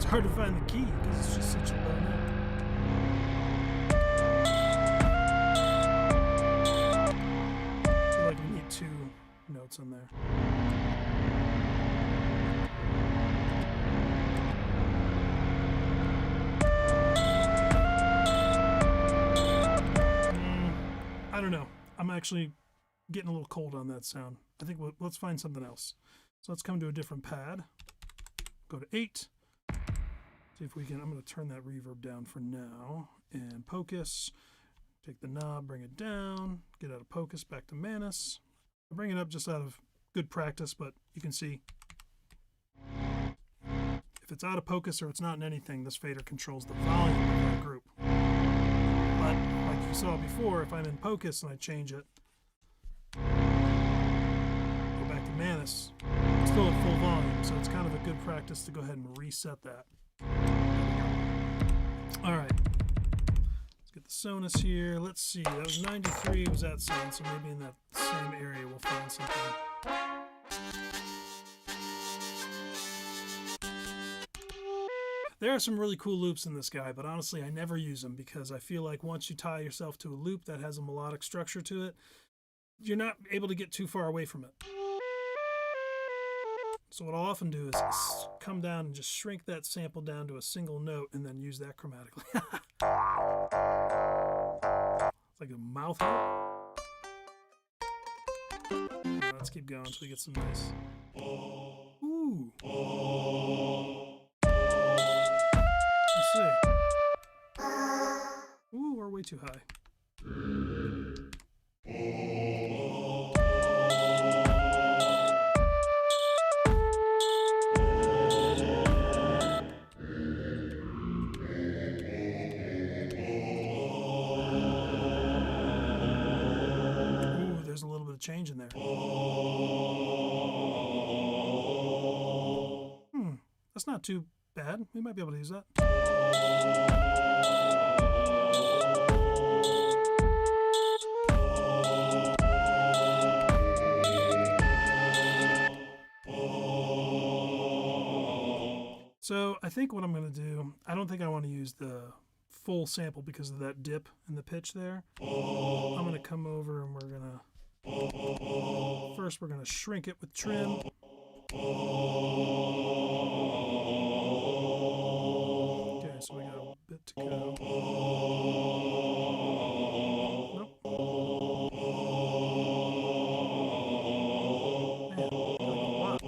Hard to find the key because it's just such a low note. I feel like we need 2 notes on there. I don't know. I'm actually getting a little cold on that sound. I think let's find something else. So let's come to a different pad. Go to 8. See if we can, I'm going to turn that reverb down for now, and Pocus, take the knob, bring it down, get out of Pocus, back to Manus. I bring it up just out of good practice, but you can see if it's out of Pocus or it's not in anything, this fader controls the volume of that group. But like you saw before, if I'm in Pocus and I change it, go back to Manus, it's still at full volume, so it's kind of a good practice to go ahead and reset that. All right, Sonus here. Let's see. That was 93 was that sound, so maybe in that same area we'll find something. There are some really cool loops in this guy, but honestly I never use them because I feel like once you tie yourself to a loop that has a melodic structure to it, you're not able to get too far away from it. So what I'll often do is come down and just shrink that sample down to a single note and then use that chromatically. It's like a mouth harp. Let's keep going until we get some nice. Ooh. Let's see. Ooh, we're way too high. Ooh, there's a little bit of change in there. That's not too bad. We might be able to use that. So I think what I'm going to do, I don't think I want to use the full sample because of that dip in the pitch there. I'm going to come over and we're going to, first we're going to shrink it with trim. Okay, so we got a bit to go. Nope. Man, got a lot.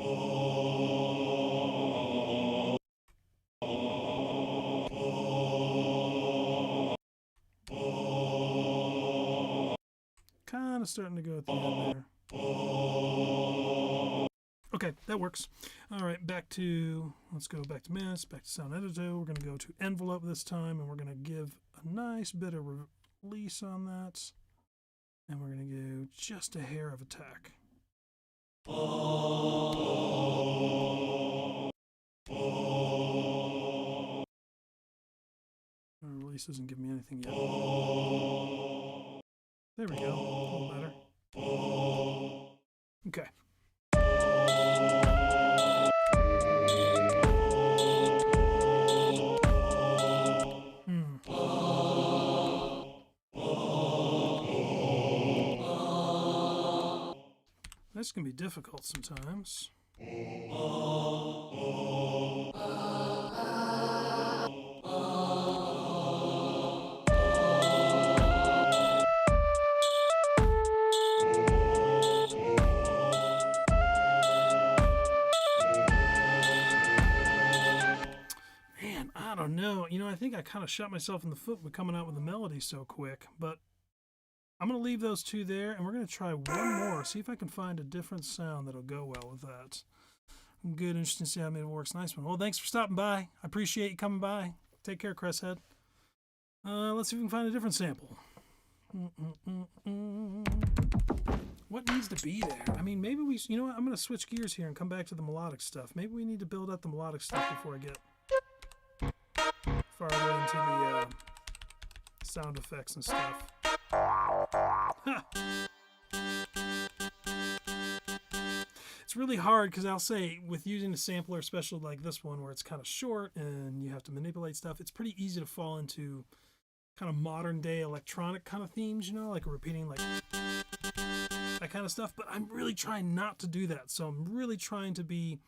Kind of starting to go at the end there. Okay, that works. All right, let's go back to minutes, back to sound editor. We're going to go to envelope this time, and we're going to give a nice bit of release on that. And we're going to do just a hair of attack. Release doesn't give me anything yet. There we go, a little better. Okay. This can be difficult sometimes. Man, I don't know. You know, I think I kind of shot myself in the foot with coming out with the melody so quick, but I'm going to leave those two there, and we're going to try one more, see if I can find a different sound that'll go well with that. Good, interesting to see how it works. Nice one. Well, thanks for stopping by. I appreciate you coming by. Take care, Cresshead. Let's see if we can find a different sample. What needs to be there? I mean, maybe we, you know what, I'm going to switch gears here and come back to the melodic stuff. Maybe we need to build up the melodic stuff before I get farther into the sound effects and stuff. It's really hard because I'll say with using a sampler, especially like this one where it's kind of short and you have to manipulate stuff, it's pretty easy to fall into kind of modern day electronic kind of themes, you know, like repeating like that kind of stuff. But I'm really trying not to do that. So I'm really trying to be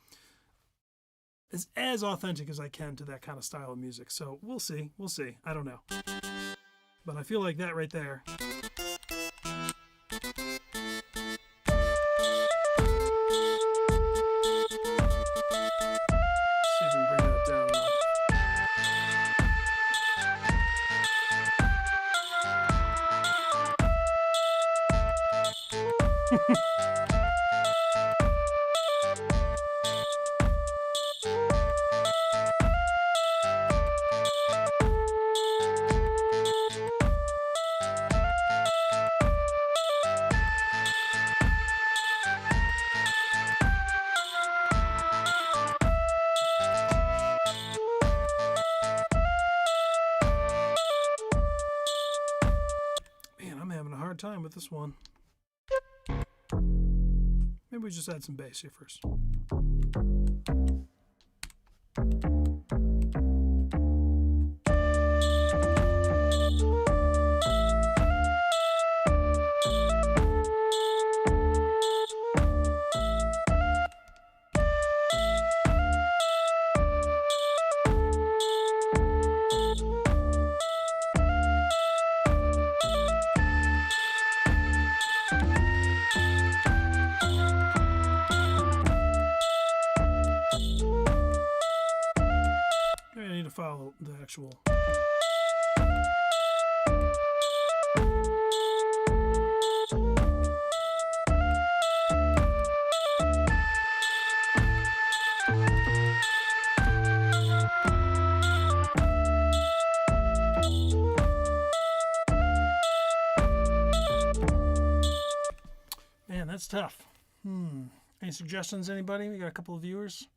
as authentic as I can to that kind of style of music. So we'll see. We'll see. I don't know. But I feel like that right there. See if we can bring that down. hard time with this one. Maybe we just add some bass here first. Follow the actual. Man, that's tough. Any suggestions, anybody? We got a couple of viewers.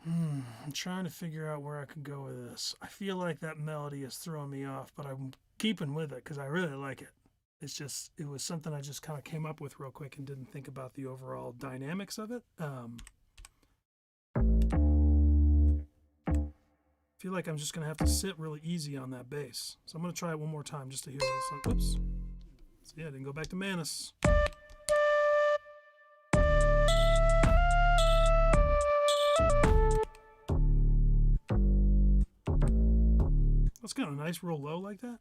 I'm trying to figure out where I can go with this. I feel like that melody is throwing me off, but I'm keeping with it because I really like it. It's just, it was something I just kind of came up with real quick and didn't think about the overall dynamics of it. I feel like I'm just going to have to sit really easy on that bass. So I'm going to try it one more time just to hear this. Oops. So yeah, I didn't go back to Manus. That's kind of nice, real low like that.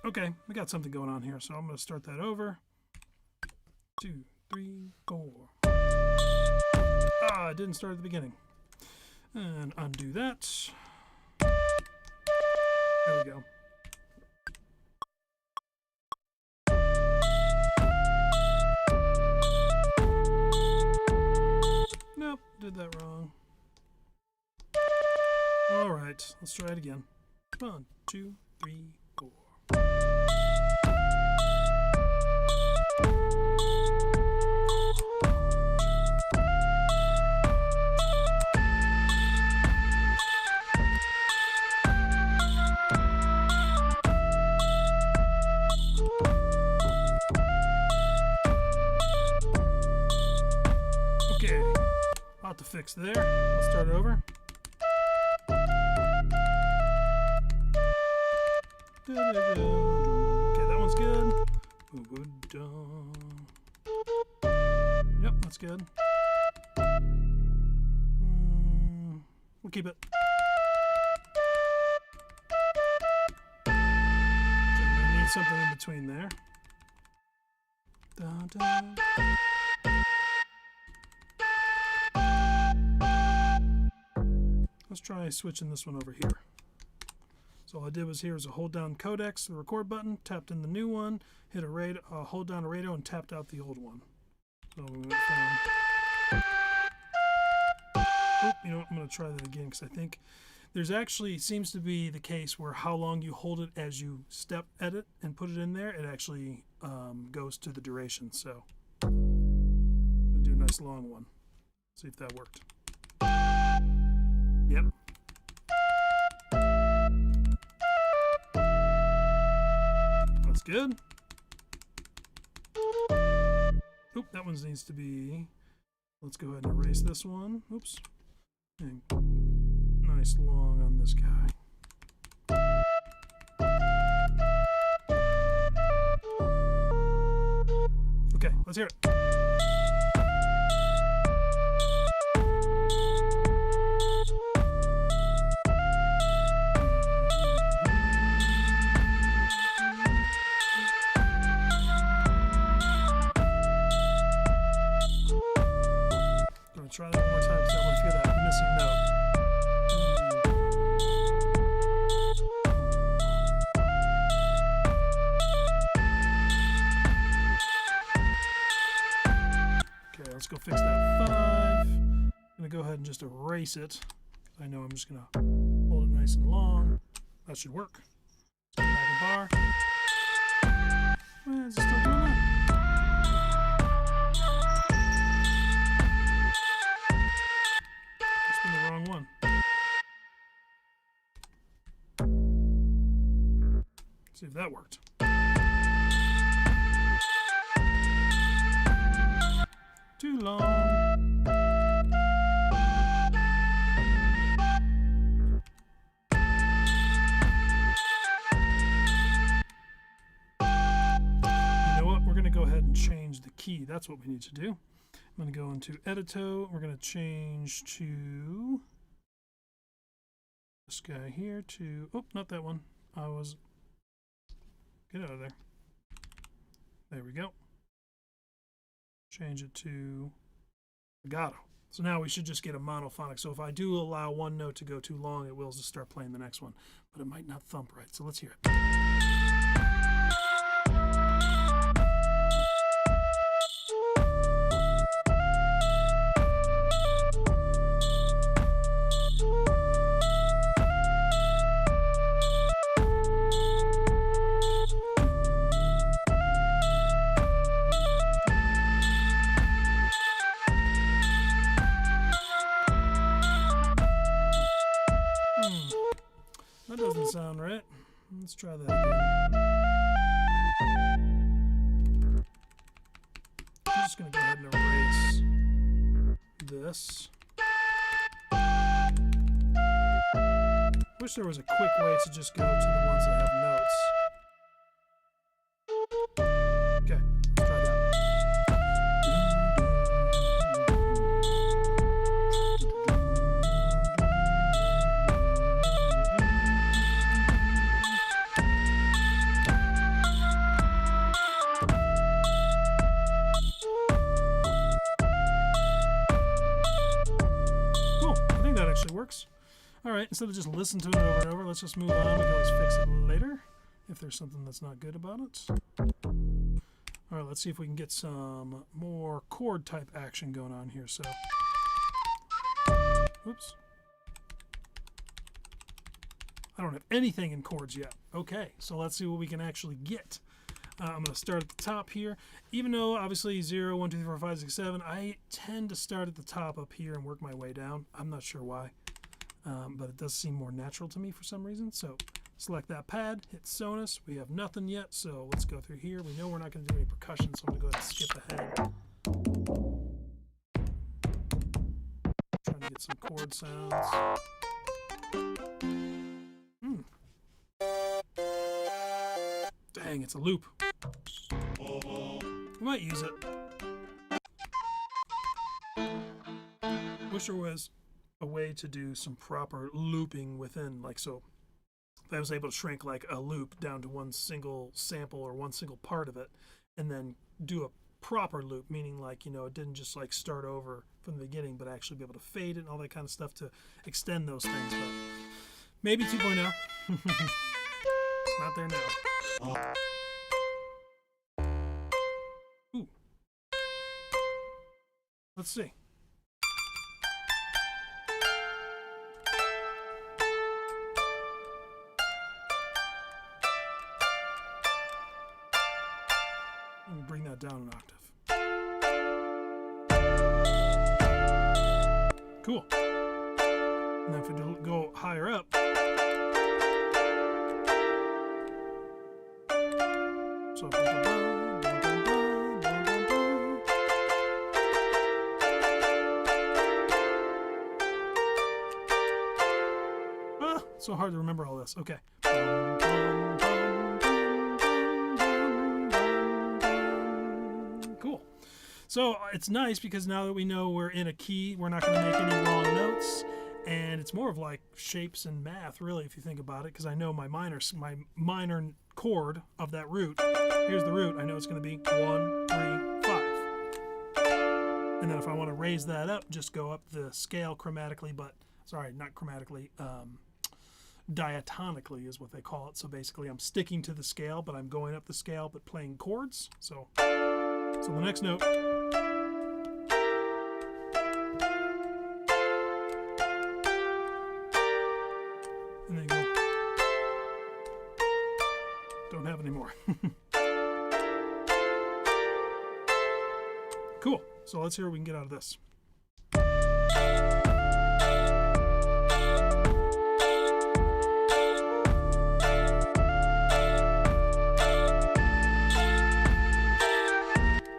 Okay, we got something going on here, so I'm going to start that over. 2, 3, 4. Ah, it didn't start at the beginning. And undo that. There we go. Nope, did that wrong. All right, let's try it again. 1, 2, 3, 4. Okay, a lot to fix there. Let's start it over. Okay, that one's good. Yep, that's good. We'll keep it. Okay, I need something in between there. Dun, dun. Let's try switching this one over here. So all I did was here is a hold down codecs, the record button, tapped in the new one, hit a radio, hold down a radio, and tapped out the old one. So we went from. Oh, you know what? I'm going to try that again because I think there's actually seems to be the case where how long you hold it as you step edit and put it in there, it actually goes to the duration. So I'm going to do a nice long one. See if that worked. Yep. That's good. Oop, that one needs to be. Let's go ahead and erase this one. Oops. And nice long on this guy. Okay, let's hear it. go fix that 5. I'm going to go ahead and just erase it. I know I'm just going to hold it nice and long. That should work. Back a bar. Well, is it still doing that? It's been the wrong one. Let's see if that worked. Too long. Go ahead and change the key. That's what we need to do. I'm going to go into Edito. We're going to change to this guy here to, oh, not that one. Get out of there. There we go. Change it to Legato. So now we should just get a monophonic. So if I do allow one note to go too long, it will just start playing the next one. But it might not thump right. So let's hear it. That doesn't sound right. Let's try that again. I'm just going to go ahead and erase this. Wish there was a quick way to just go to the ones that have notes. Okay, let's try that. Works. All right, instead of just listen to it over and over, let's just move on. We can always fix it later if there's something that's not good about it. All right, let's see if we can get some more chord type action going on here. So, whoops. I don't have anything in chords yet. Okay, so let's see what we can actually get. I'm going to start at the top here. Even though obviously 0, 1, 2, 3, 4, 5, 6, 7, I tend to start at the top up here and work my way down. I'm not sure why, but it does seem more natural to me for some reason. So select that pad, hit Sonus. We have nothing yet, so let's go through here. We know we're not going to do any percussion, so I'm going to go ahead and skip ahead. Trying to get some chord sounds. Dang, it's a loop. We might use it. Wish there was a way to do some proper looping within, like so. If I was able to shrink like a loop down to one single sample or one single part of it, and then do a proper loop, meaning like, you know, it didn't just like start over from the beginning, but actually be able to fade it and all that kind of stuff to extend those things. But maybe 2.0. Not there now. Ooh. Let's see. I'm gonna bring that down an octave. Cool. Now if we go higher up, so so hard to remember all this. Okay. Cool. So it's nice because now that we know we're in a key, we're not going to make any wrong notes, and it's more of like shapes and math, really, if you think about it. Because I know my minor chord of that root. Here's the root. I know it's going to be 1, 3, 5. And then if I want to raise that up, just go up the scale chromatically, but sorry, not chromatically. Diatonically is what they call it. So basically I'm sticking to the scale, but I'm going up the scale, but playing chords. So the next note Don't have any more. Cool. So let's hear what we can get out of this. What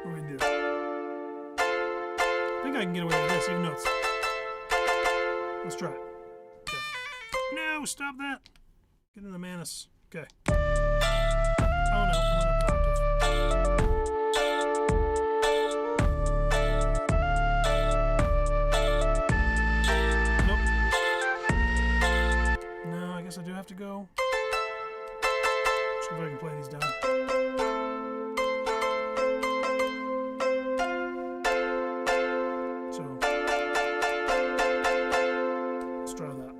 do we do? I think I can get away with this, even though it's... Let's try it. Okay. No, stop that. Get in the Manus. Okay. Oh no, I went up an octave. I do have to go. See if I can play these down. So let's try that.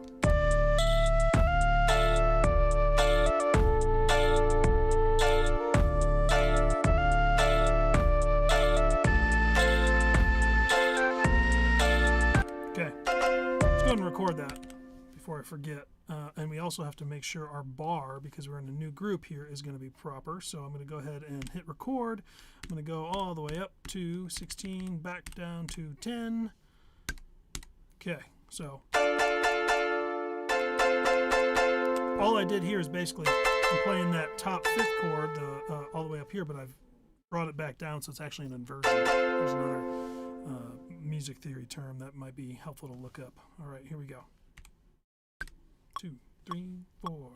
Okay, let's go ahead and record that before I forget. And we also have to make sure our bar, because we're in a new group here, is going to be proper. So I'm going to go ahead and hit record. I'm going to go all the way up to 16, back down to 10. Okay, so all I did here is basically I'm playing that top 5th chord all the way up here, but I've brought it back down, so it's actually an inversion. There's another music theory term that might be helpful to look up. All right, here we go. 2, 3, 4.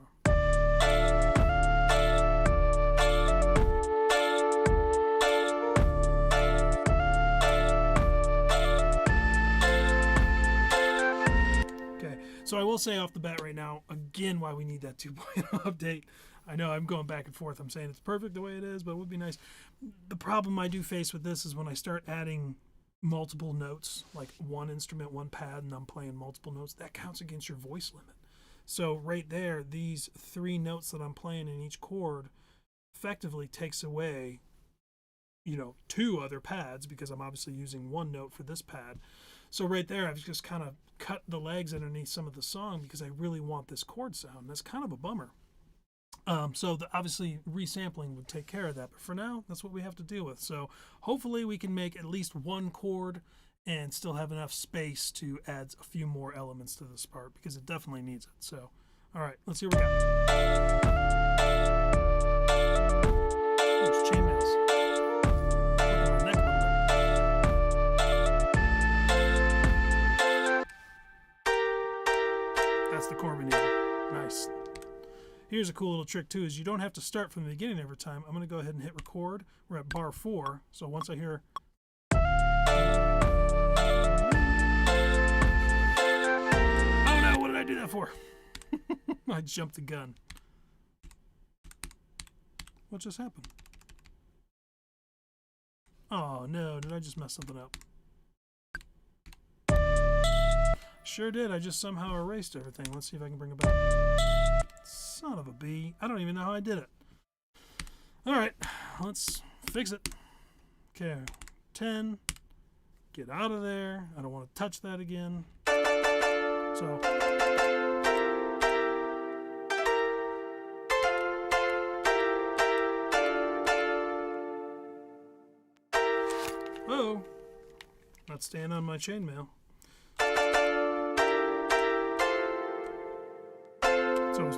Okay, so I will say off the bat right now, again, why we need that 2.0 update. I know I'm going back and forth. I'm saying it's perfect the way it is, but it would be nice. The problem I do face with this is when I start adding multiple notes, like one instrument, one pad, and I'm playing multiple notes, that counts against your voice limit. So right there, these 3 notes that I'm playing in each chord effectively takes away, 2 other pads, because I'm obviously using 1 note for this pad. So right there, I've just kind of cut the legs underneath some of the song because I really want this chord sound. That's kind of a bummer. So obviously resampling would take care of that. But for now, that's what we have to deal with. So hopefully we can make at least 1 chord and still have enough space to add a few more elements to this part, because it definitely needs it. So, all right, let's see what we got. There's chainmails. Working my neck a little bit. That's the chord we need. Nice. Here's a cool little trick too, is you don't have to start from the beginning every time. I'm going to go ahead and hit record. We're at bar 4, so once I hear... do that for? I jumped the gun. What just happened? Oh no, did I just mess something up? Sure did. I just somehow erased everything. Let's see if I can bring it back. Son of a bee. I don't even know how I did it. Alright, let's fix it. Okay, 10. Get out of there. I don't want to touch that again. So... Oh, not staying on my chainmail. So it's...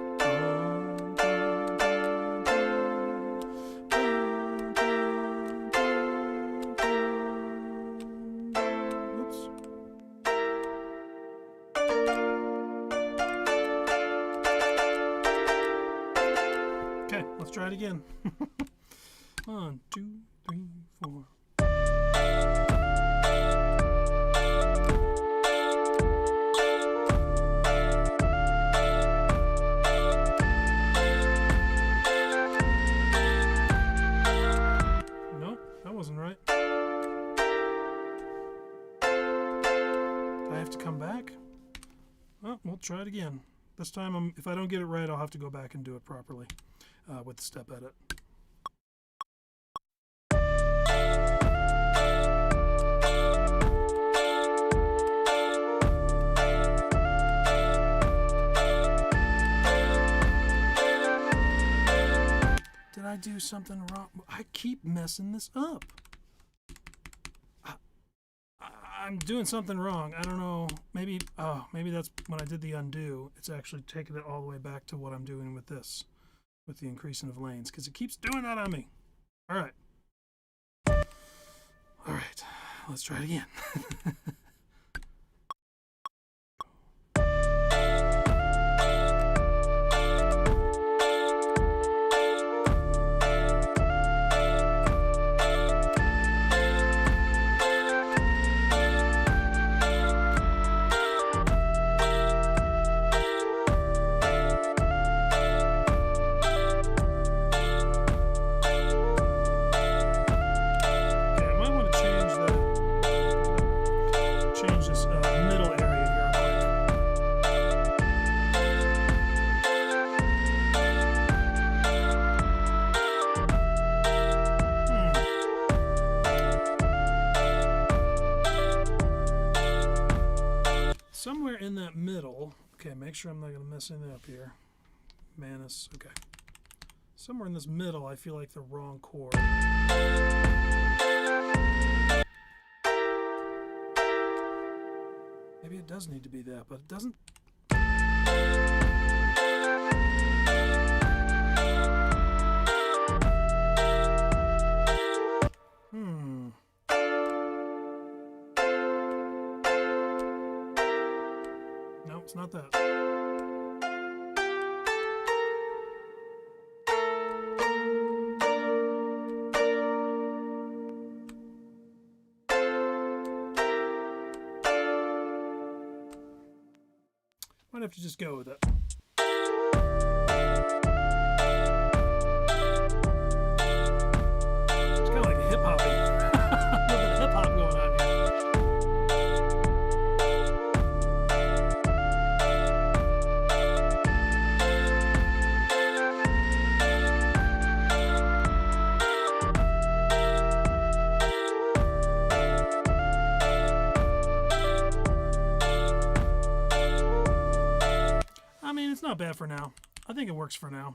Oops. Okay, let's try it again. 1, 2, 3, 4. Wasn't right. I have to come back? Well, we'll try it again. This time, if I don't get it right, I'll have to go back and do it properly with the step edit. I do something wrong? I keep messing this up. I'm doing something wrong. I don't know. Maybe, oh, maybe that's when I did the undo. It's actually taking it all the way back to what I'm doing with this, with the increasing of lanes, because it keeps doing that on me. All right. All right. Let's try it again. Somewhere in that middle, okay, make sure I'm not going to mess anything up here. Manus, okay. Somewhere in this middle, I feel like the wrong chord. Maybe it does need to be that, but it doesn't. No, it's not that. Might have to just go with it. It's kind of like a hip-hop. A little bit of hip-hop going on here. I mean, it's not bad for now. I think it works for now.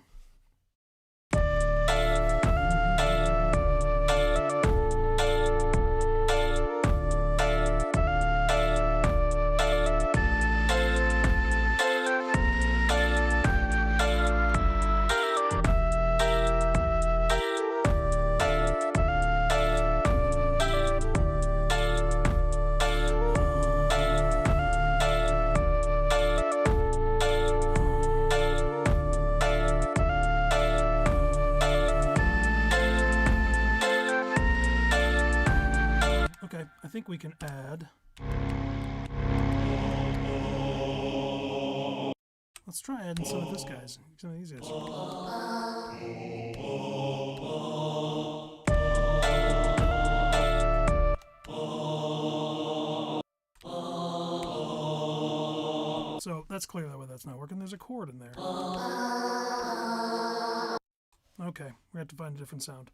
I think we can add. Let's try adding some of this guys. Some of these guys. So that's clear that way that's not working. There's a chord in there. Okay, we have to find a different sound.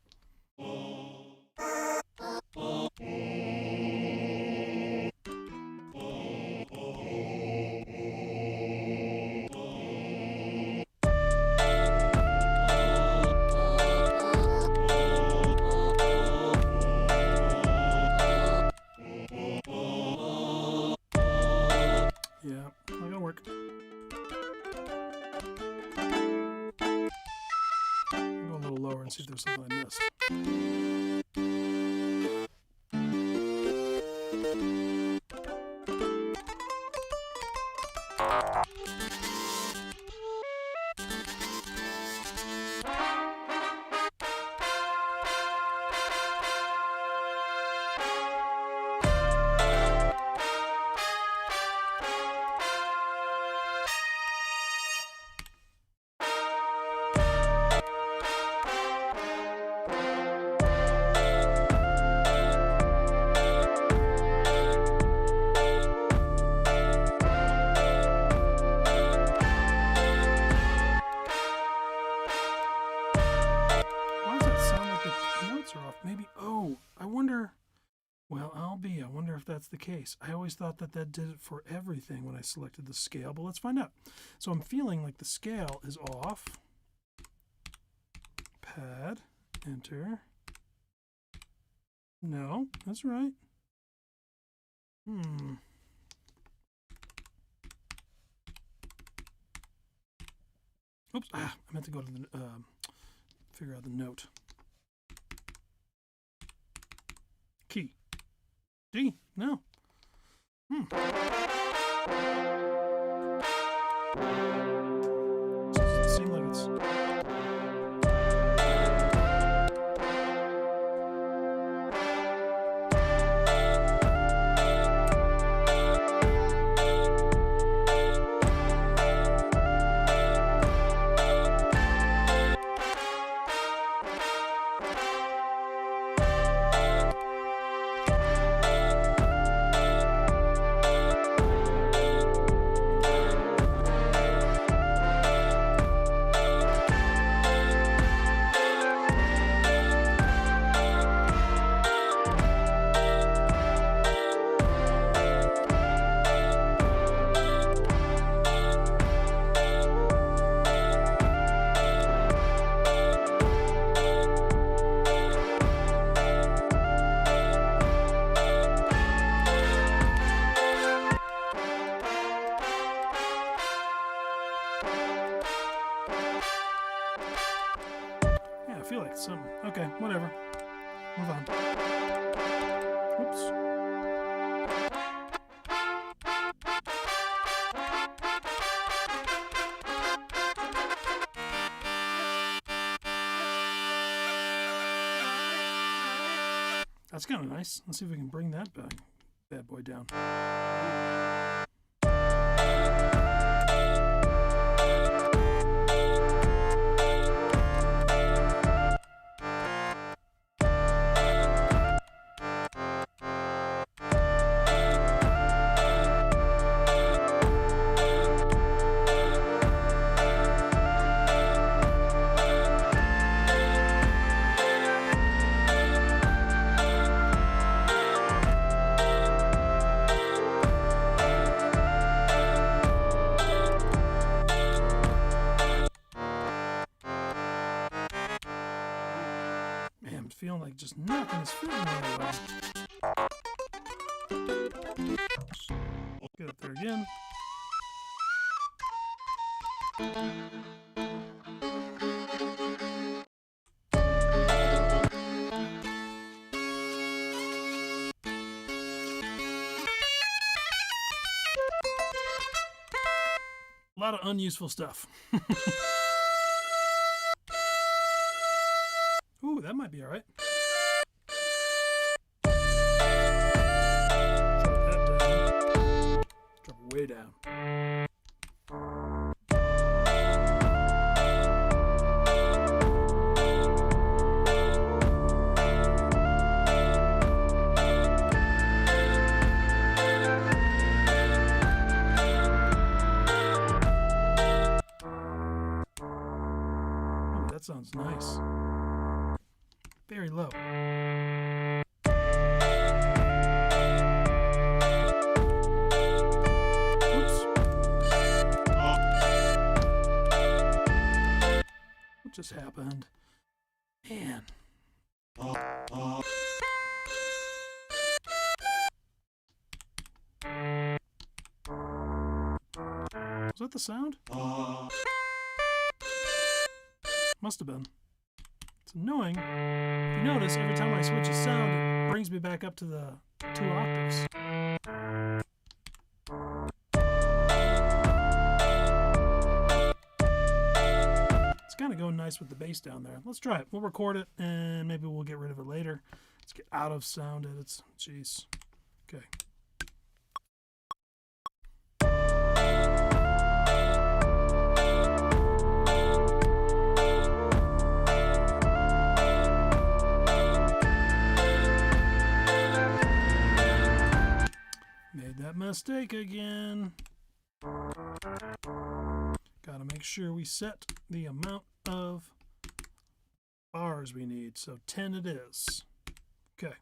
Yeah, not gonna work. I'll go a little lower and see if there's something I missed. Maybe, oh, I wonder, well, I wonder if that's the case. I always thought that that did it for everything when I selected the scale, but let's find out. So I'm feeling like the scale is off. pad, enter. No, that's right. Oops, I meant to go to the, figure out the note. Key. D, no. Doesn't seem like it's... I feel like some... Okay, whatever. Move on. Oops. That's kind of nice. Let's see if we can bring that bad boy down. Feeling like just nothing is fitting really well. Get up there again. A lot of unuseful stuff. Ooh, that might be all right. Drop that down. Drop it way down. Ooh, that sounds nice. Very low. Oops. What just happened? Man. Was that the sound? Must have been. It's annoying. If you notice, every time I switch a sound, it brings me back up to the 2 octaves. It's kind of going nice with the bass down there. Let's try it. We'll record it, and maybe we'll get rid of it later. Let's get out of sound edits. Jeez. Okay. Mistake again. Gotta make sure we set the amount of bars we need. So 10 it is. Okay.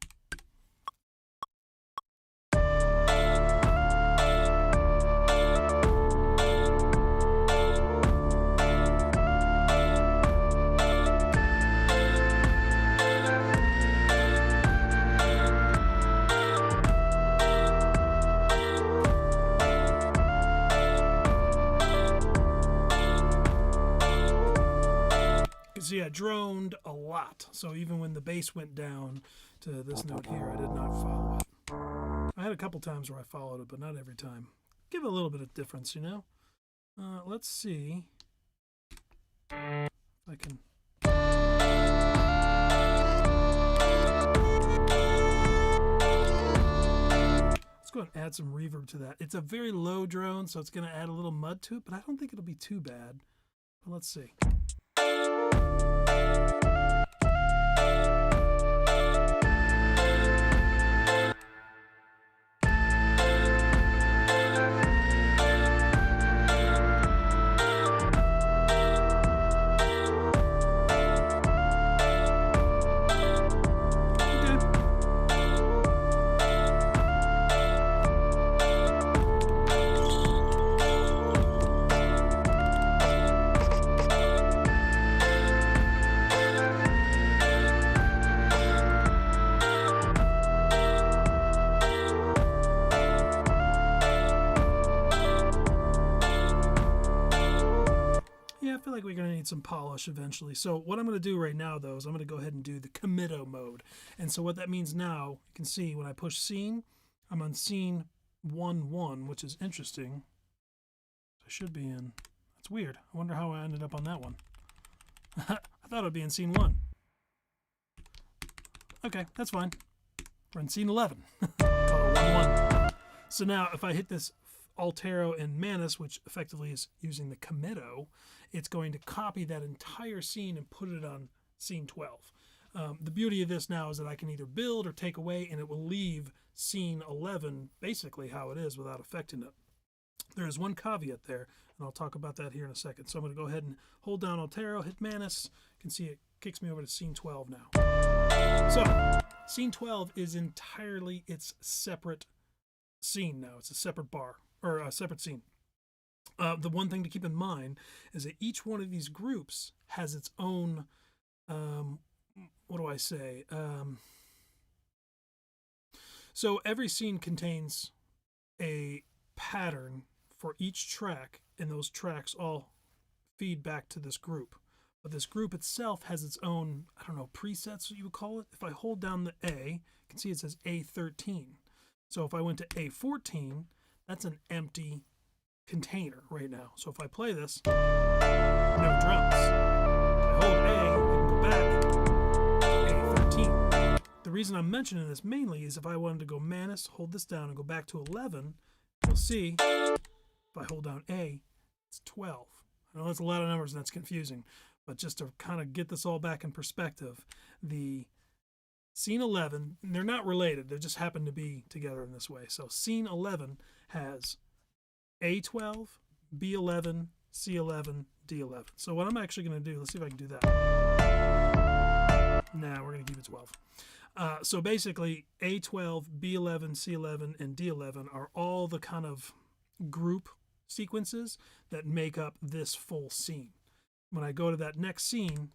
see I droned a lot. So even when the bass went down to this note here, I did not follow it. I had a couple times where I followed it, but not every time. Give it a little bit of difference, you know? Let's see if I can... Let's go ahead and add some reverb to that. It's a very low drone, so it's going to add a little mud to it, but I don't think it'll be too bad. But let's see. We're going to need some polish eventually. So what I'm going to do right now, though, is I'm going to go ahead and do the Committo mode. And so what that means now, you can see when I push scene, I'm on scene 1-1, which is interesting. I should be in. That's weird. I wonder how I ended up on that one. I thought I'd be in scene 1. Okay, that's fine. We're in scene 11. 1-1. So now if I hit this Altero and Manus, which effectively is using the Committo, it's going to copy that entire scene and put it on scene 12. The beauty of this now is that I can either build or take away, and it will leave scene 11 basically how it is without affecting it. There is one caveat there, and I'll talk about that here in a second. So I'm going to go ahead and hold down Altero, hit Manus. You can see it kicks me over to scene 12 now. So scene 12 is entirely its separate scene now. It's a separate bar, or a separate scene. The one thing to keep in mind is that each one of these groups has its own, what do I say? So every scene contains a pattern for each track, and those tracks all feed back to this group. But this group itself has its own, I don't know, presets, what you would call it. If I hold down the A, you can see it says A13. So if I went to A14, that's an empty container right now. So if I play this, no drums. If I hold A, I can go back to A13. The reason I'm mentioning this mainly is if I wanted to go Manus, hold this down, and go back to 11, you'll see if I hold down A, it's 12. I know that's a lot of numbers and that's confusing, but just to kind of get this all back in perspective, the scene 11, they're not related, they just happen to be together in this way. So scene 11 has A12, B11, C11, D11. So what I'm actually going to do, let's see if I can do that. Nah, we're going to keep it 12. So basically, A12, B11, C11, and D11 are all the kind of group sequences that make up this full scene. When I go to that next scene,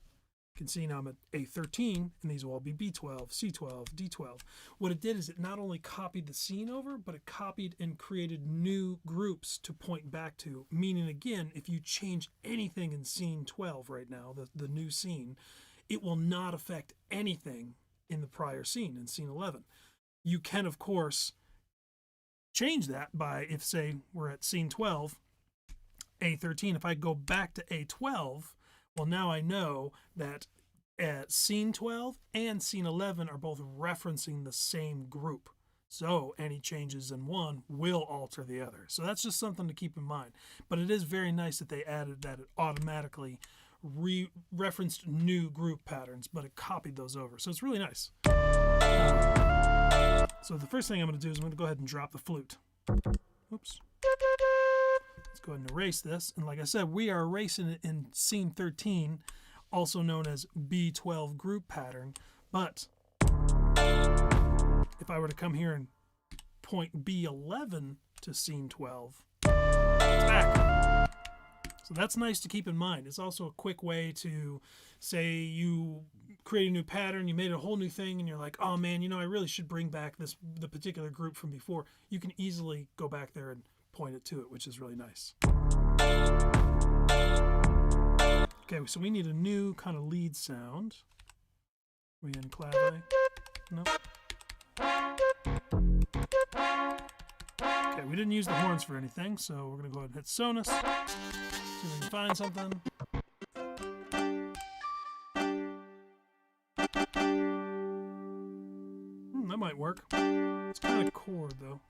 you can see now I'm at A13, and these will all be B12, C12, D12. What it did is it not only copied the scene over, but it copied and created new groups to point back to, meaning, again, if you change anything in scene 12 right now, the new scene, it will not affect anything in the prior scene, in scene 11. You can, of course, change that by, if, say, we're at scene 12, A13, if I go back to A12, well, now I know that scene 12 and scene 11 are both referencing the same group. So any changes in one will alter the other. So that's just something to keep in mind. But it is very nice that they added that it automatically referenced new group patterns, but it copied those over. So it's really nice. So the first thing I'm going to do is I'm going to go ahead and drop the flute. Oops. Let's go ahead and erase this. And like I said, we are erasing it in scene 13, also known as B12 group pattern. But if I were to come here and point B11 to scene 12, it's back. So that's nice to keep in mind. It's also a quick way to say you create a new pattern, you made a whole new thing, and you're like, oh man, you know, I really should bring back the particular group from before. You can easily go back there and point it to it, which is really nice. Okay, so we need a new kind of lead sound. We in clave? Nope. Okay, we didn't use the horns for anything, so we're going to go ahead and hit Sonus. See if we can find something. That might work. It's kind of chord, though.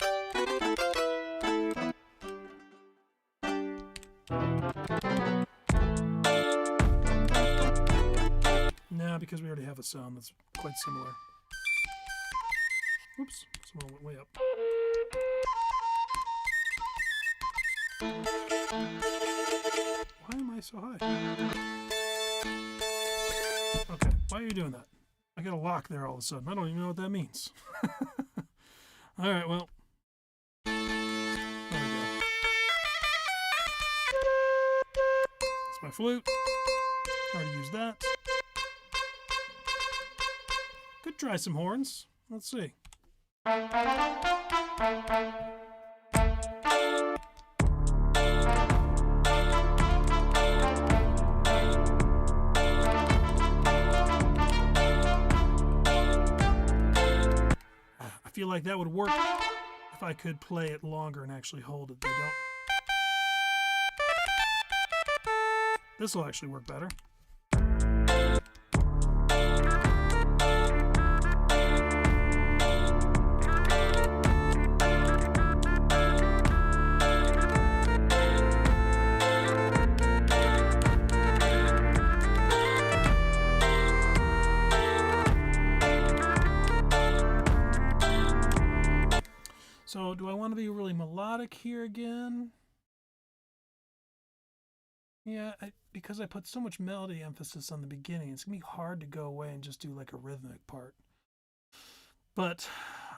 No, because we already have a sound that's quite similar. Oops, someone went way up. Why am I so high? Okay, why are you doing that? I got a lock there all of a sudden. I don't even know what that means. Alright, well. There we go. It's my flute. Already used that. Could try some horns. Let's see. I feel like that would work if I could play it longer and actually hold it. They don't. This will actually work better. So do I want to be really melodic here again? Yeah, because I put so much melody emphasis on the beginning, it's going to be hard to go away and just do like a rhythmic part. But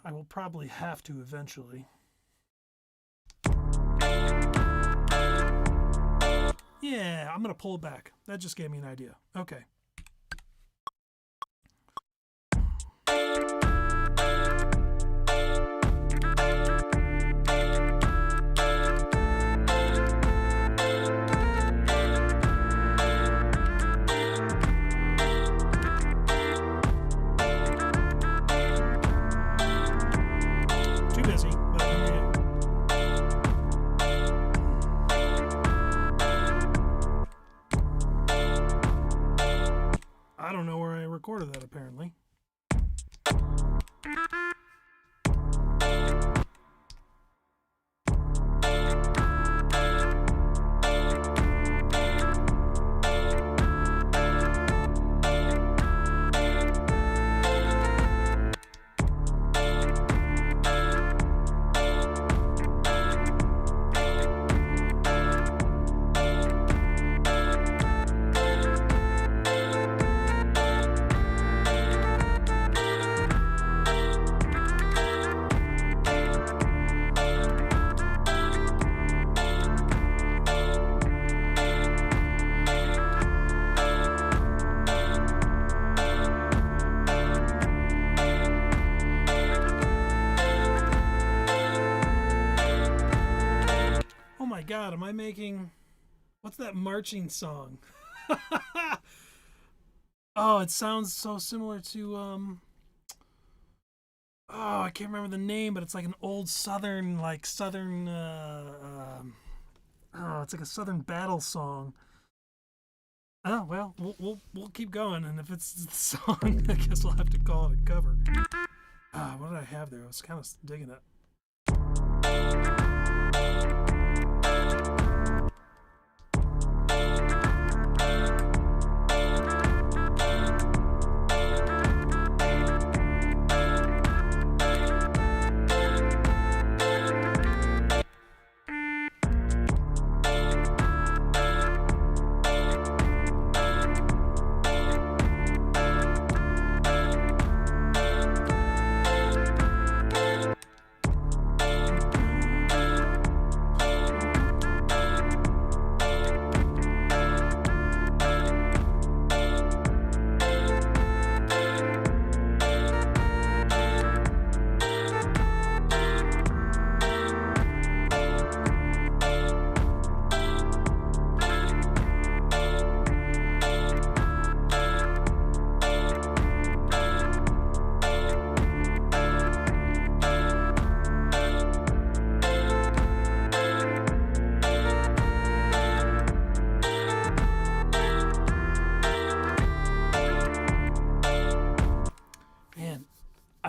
I will probably have to eventually. Yeah, I'm going to pull it back. That just gave me an idea. Okay. I don't know where I recorded that apparently. God, am I making, what's that marching song? Oh, it sounds so similar to oh, I can't remember the name, but it's like an old southern oh, it's like a southern battle song. Oh well, we'll keep going, and if it's the song, I guess I'll have to call it a cover. What did I have there? I was kind of digging it.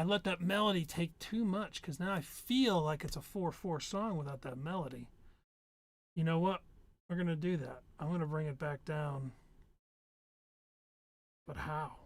let that melody take too much because now I feel like it's a 4/4 song without that melody. You know what? We're going to do that. I'm going to bring it back down. But how?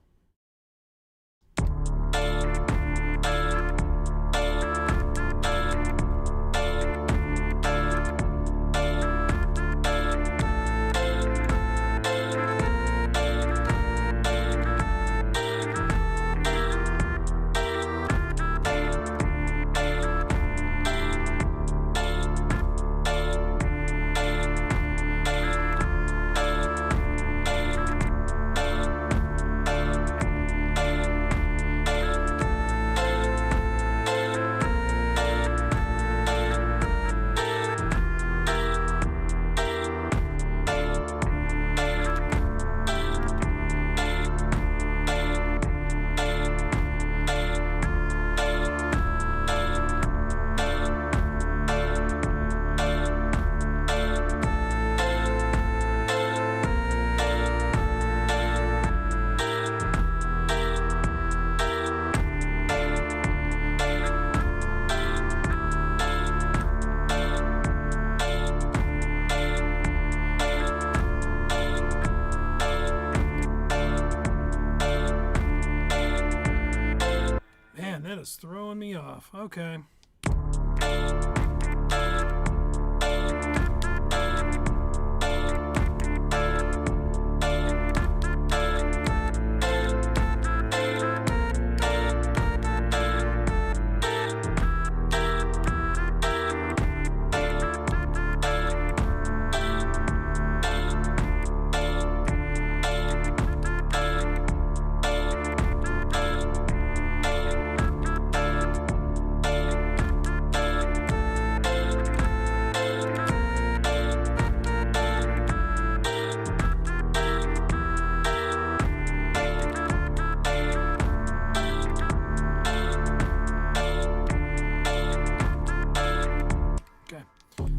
That is throwing me off. Okay.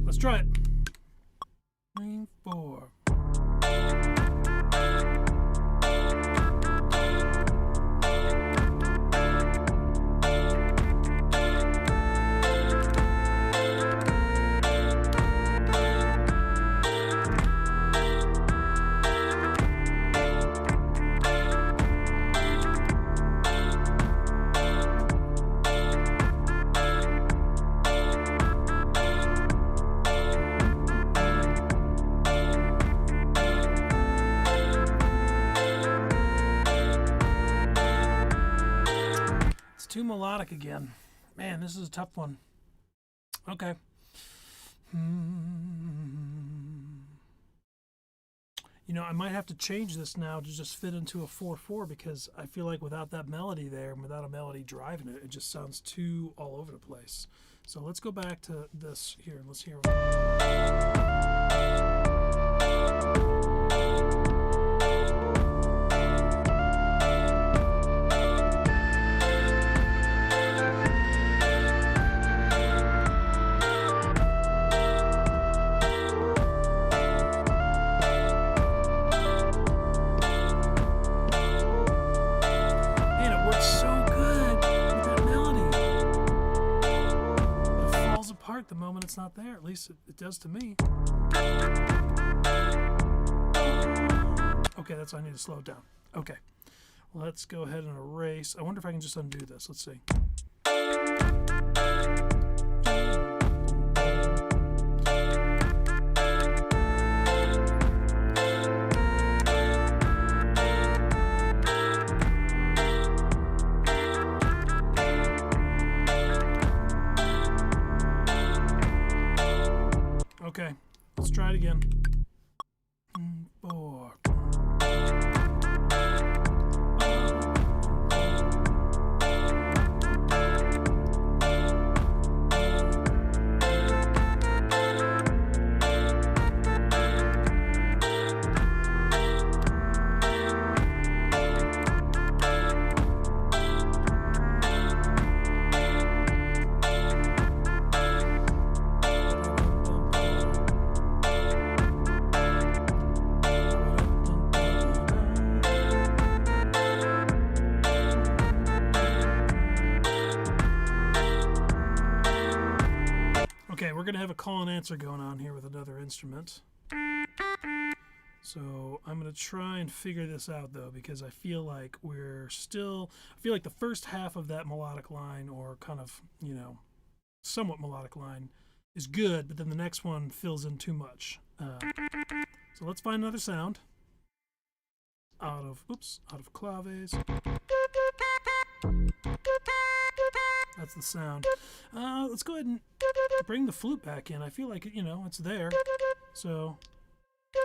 Let's try it. 3, 4. Too melodic again. Man, this is a tough one. Okay. You know, I might have to change this now to just fit into a 4/4 because I feel like without that melody there and without a melody driving it, it just sounds too all over the place. So let's go back to this here and let's hear. The moment it's not there, at least it does to me. Okay, that's why I need to slow it down. Okay, let's go ahead and erase. I wonder if I can just undo this. Let's see. Okay, let's try it again. 4. Okay, we're going to have a call and answer going on here with another instrument. So I'm going to try and figure this out, though, because I feel like I feel like the first half of that melodic line, or kind of, you know, somewhat melodic line, is good, but then the next one fills in too much. So let's find another sound out of claves. That's the sound. Let's go ahead and bring the flute back in. I feel like, you know, it's there. So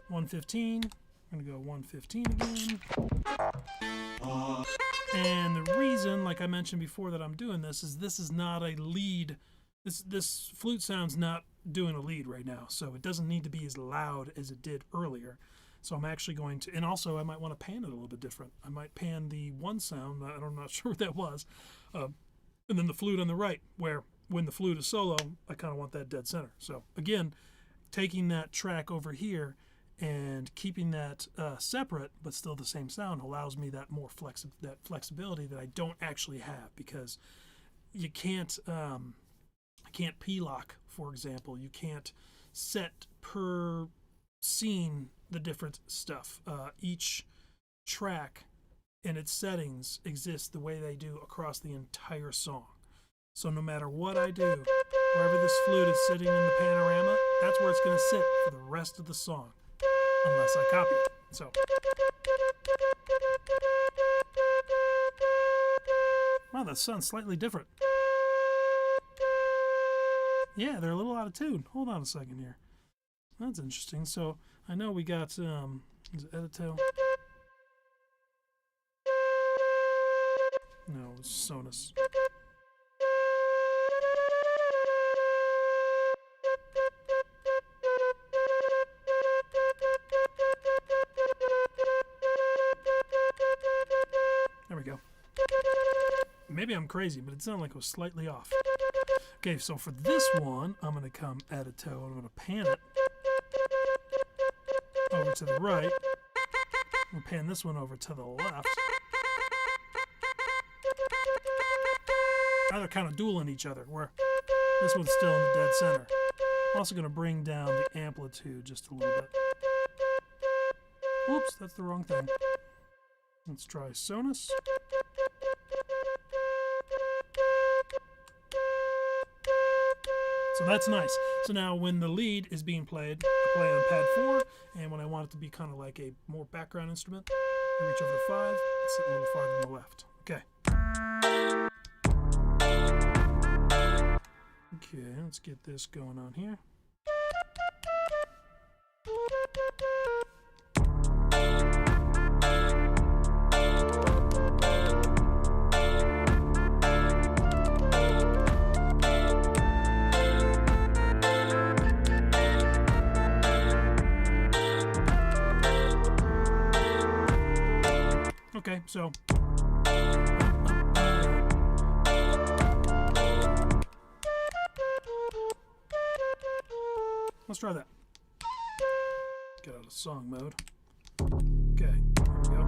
115. I'm gonna go 115 again. And the reason, like I mentioned before, that I'm doing this is not a lead. This flute sound's not doing a lead right now, so it doesn't need to be as loud as it did earlier. So I'm actually going to, and also I might want to pan it a little bit different. I might pan the one sound, I'm not sure what that was, and then the flute on the right, where when the flute is solo, I kind of want that dead center. So again, taking that track over here and keeping that separate, but still the same sound, allows me that more flexibility that I don't actually have, because you can't, I can't P-lock, for example. You can't set per scene the different stuff. Each track and its settings exist the way they do across the entire song. So no matter what I do, wherever this flute is sitting in the panorama, that's where it's going to sit for the rest of the song, unless I copy it. So wow, that sounds slightly different. Yeah, they're a little out of tune. Hold on a second here. That's interesting. So I know we got is it Edito? No, it was Sonus. There we go. Maybe I'm crazy, but it sounded like it was slightly off. Okay, so for this one, I'm going to come Edito. I'm going to pan it over to the right. I'm going to pan this one over to the left. Now they're kind of dueling each other, where this one's still in the dead center. I'm also going to bring down the amplitude just a little bit. Oops, that's the wrong thing. Let's try Sonus. So that's nice. So now when the lead is being played, I play on pad 4, and when I want it to be kind of like a more background instrument, I reach over to 5 and sit a little farther to the left. Okay. Okay, let's get this going on here. Okay, so let's try that. Get out of song mode. Okay, here we go.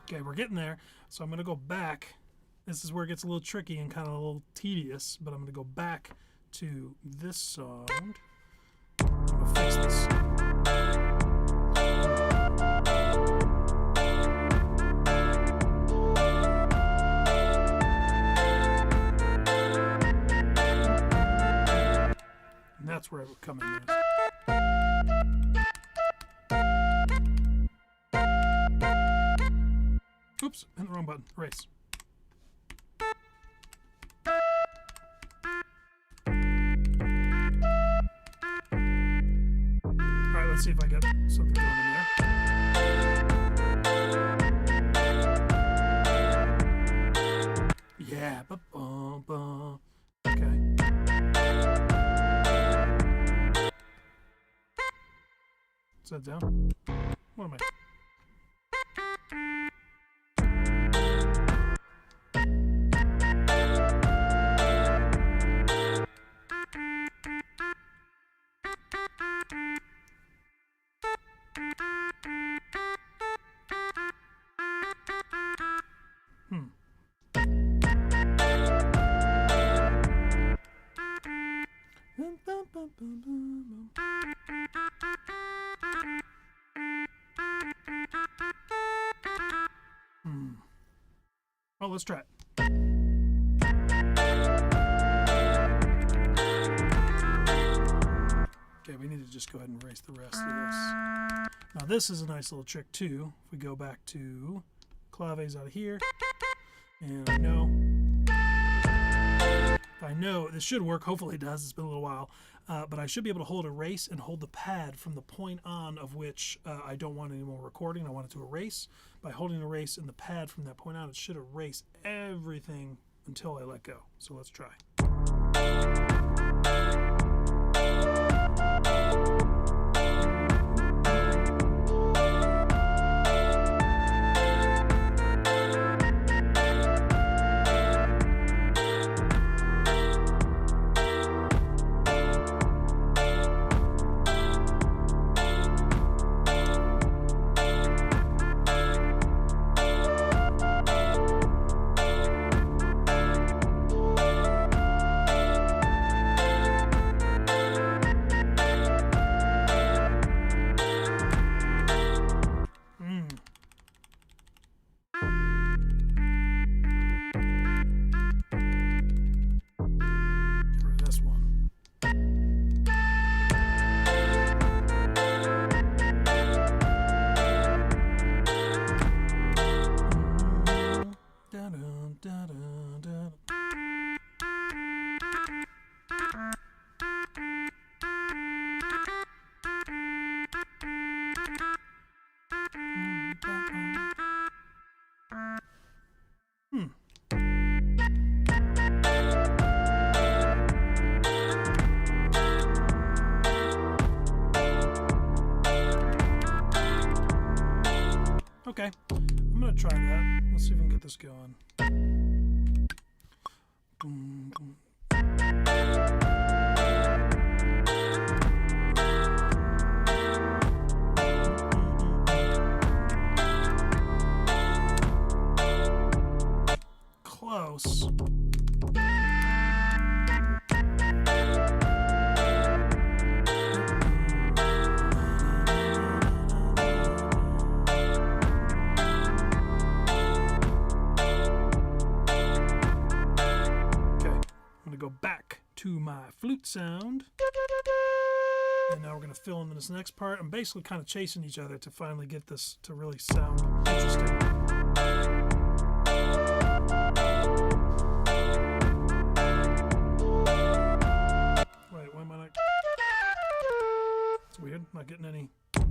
Okay, we're getting there. So I'm going to go back. This is where it gets a little tricky and kind of a little tedious, but I'm going to go back to this sound. I'm going to fix this. And that's where it would come in next. Oops, hit the wrong button. Erase. Alright, let's see if I get something going in there. Yeah, ba-bum-bum. Okay. Set down. What am I? let's try it. Okay, we need to just go ahead and erase the rest of this. Now this is a nice little trick too. If we go back to claves out of here, and I know this should work. Hopefully it does. It's been a little while. But I should be able to hold erase and hold the pad from the point on of which I don't want any more recording. I want it to erase. By holding erase and the pad from that point on, it should erase everything until I let go. So let's try. Okay, I'm gonna try that. Let's see if we can get this going. Boom, boom. Close. Go back to my flute sound, and now we're going to fill in this next part. I'm basically kind of chasing each other to finally get this to really sound interesting. Wait, why am I not? It's weird, not getting any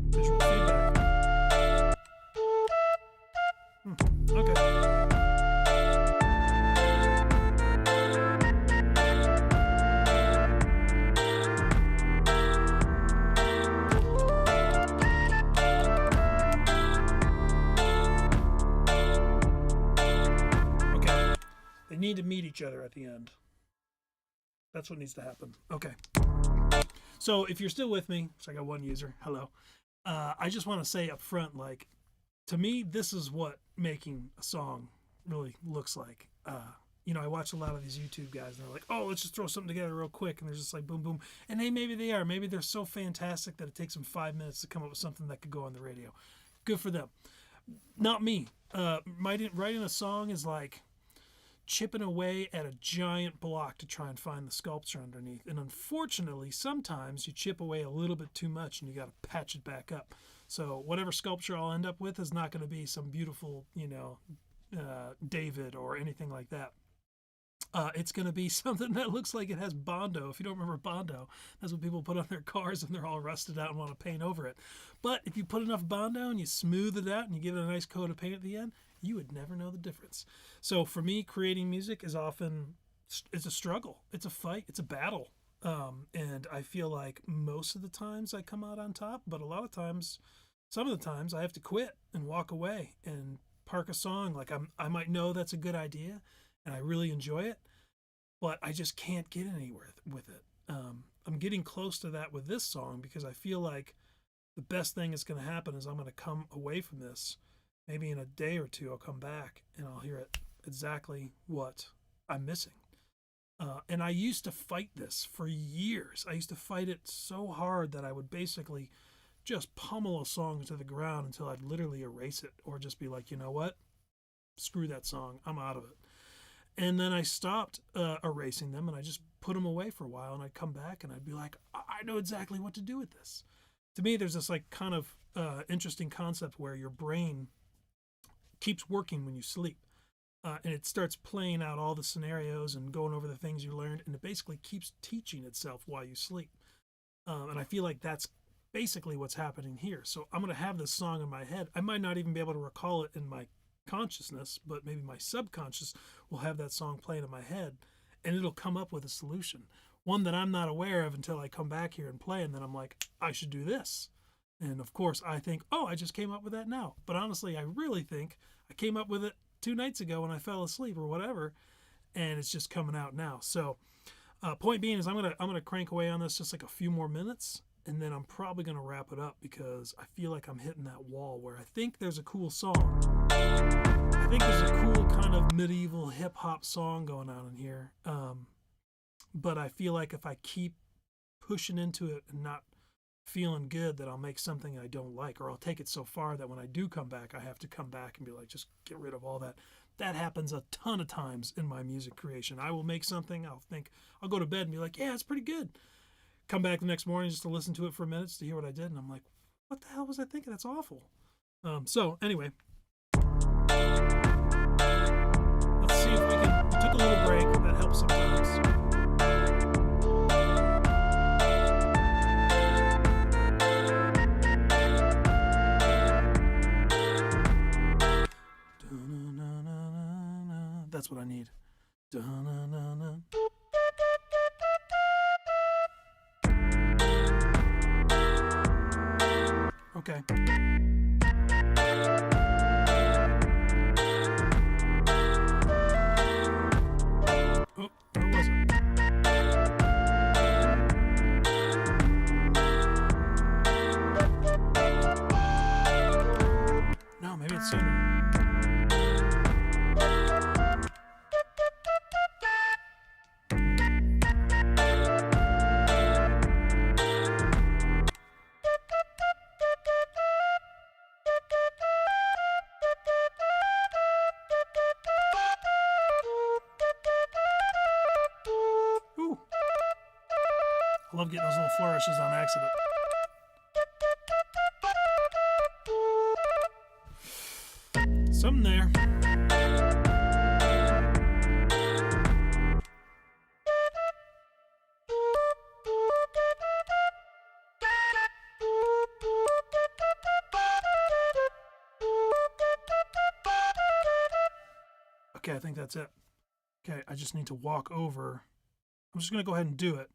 visual feedback. Okay. Need to meet each other at the end. That's what needs to happen. Okay. So if you're still with me, so I got one user, hello. I just want to say up front, like, to me, this is what making a song really looks like. You know, I watch a lot of these YouTube guys, and they're like, oh, let's just throw something together real quick, and they're just like, boom, boom. And hey, maybe they are. Maybe they're so fantastic that it takes them 5 minutes to come up with something that could go on the radio. Good for them. Not me. Writing a song is like chipping away at a giant block to try and find the sculpture underneath. And unfortunately, sometimes you chip away a little bit too much and you got to patch it back up. So whatever sculpture I'll end up with is not going to be some beautiful, you know, David or anything like that. It's going to be something that looks like it has Bondo. If you don't remember Bondo, that's what people put on their cars when they're all rusted out and want to paint over it. But if you put enough Bondo and you smooth it out and you give it a nice coat of paint at the end, you would never know the difference. So for me, creating music is often, it's a struggle. It's a fight. It's a battle. And I feel like most of the times I come out on top, but a lot of times, some of the times I have to quit and walk away and park a song. Like I might know that's a good idea and I really enjoy it, but I just can't get anywhere with it. I'm getting close to that with this song because I feel like the best thing that's going to happen is I'm going to come away from this. Maybe in a day or two, I'll come back and I'll hear it exactly what I'm missing. And I used to fight this for years. I used to fight it so hard that I would basically just pummel a song to the ground until I'd literally erase it or just be like, you know what? screw that song, I'm out of it. And then I stopped erasing them, and I just put them away for a while, and I'd come back and I'd be like, I know exactly what to do with this. To me, there's this like kind of interesting concept where your brain keeps working when you sleep. And it starts playing out all the scenarios and going over the things you learned, and it basically keeps teaching itself while you sleep. And I feel like that's basically what's happening here. So I'm going to have this song in my head. I might not even be able to recall it in my consciousness, but maybe my subconscious will have that song playing in my head, and it'll come up with a solution. One that I'm not aware of until I come back here and play, and then I'm like, I should do this. And of course, I think, oh, I just came up with that now. But honestly, I really think I came up with it 2 nights ago when I fell asleep or whatever, and it's just coming out now. So point being is I'm gonna crank away on this just like a few more minutes, and then I'm probably gonna wrap it up because I feel like I'm hitting that wall where I think there's a cool song. I think there's a cool kind of medieval hip hop song going on in here, but I feel like if I keep pushing into it and not feeling good, that I'll make something I don't like, or I'll take it so far that when I do come back, I have to come back and be like, just get rid of all that. That happens a ton of times in my music creation. I will make something, I'll go to bed and be like, yeah, it's pretty good. Come back the next morning just to listen to it for minutes to hear what I did, and I'm like, what the hell was I thinking? That's awful. So anyway, let's see if we took a little break. That helps sometimes. That's what I need. Okay. Oh, where was it? No, maybe it's sooner. I love getting those little flourishes on accident. Something there. Okay, I think that's it. Okay, I just need to walk over. I'm just going to go ahead and do it,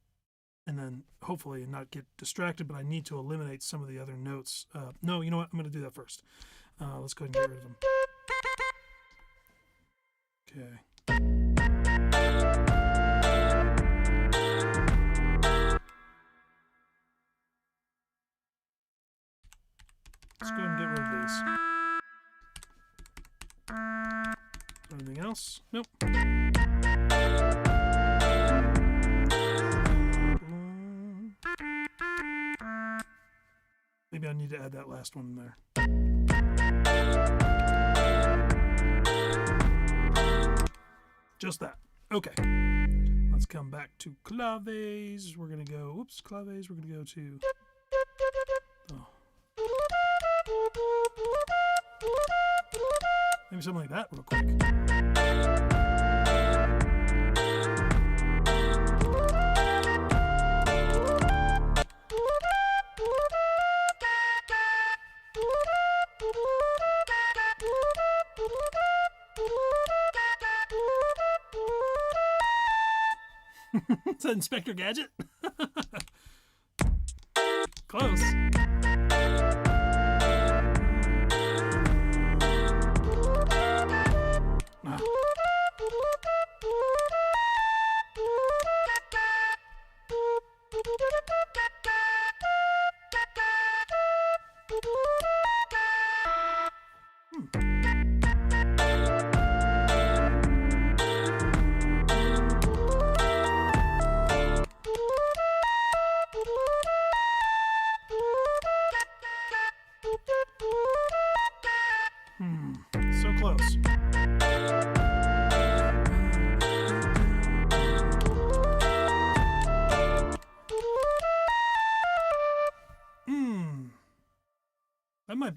and then hopefully not get distracted, but I need to eliminate some of the other notes. No, you know what? I'm going to do that first. Let's go ahead and get rid of them. Okay. Let's go ahead and get rid of these. Anything else? Nope. Maybe I need to add that last one in there. Just that. Okay. Let's come back to claves. We're going to go, whoops, claves. We're going to go to, maybe something like that real quick. Is that Inspector Gadget? Close. So close.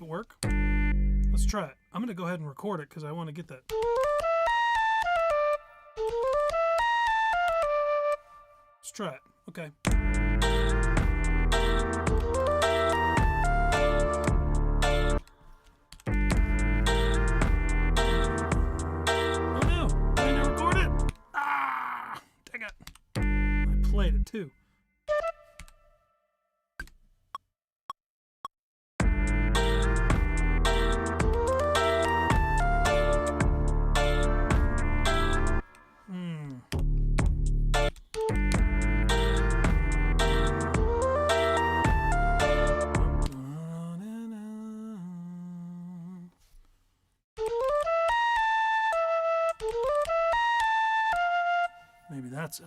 might work. Let's try it. I'm going to go ahead and record it because I want to get that. Let's try it. Okay. Oh no! Did I record it? Ah! Dang it. I played it too. Maybe that's it.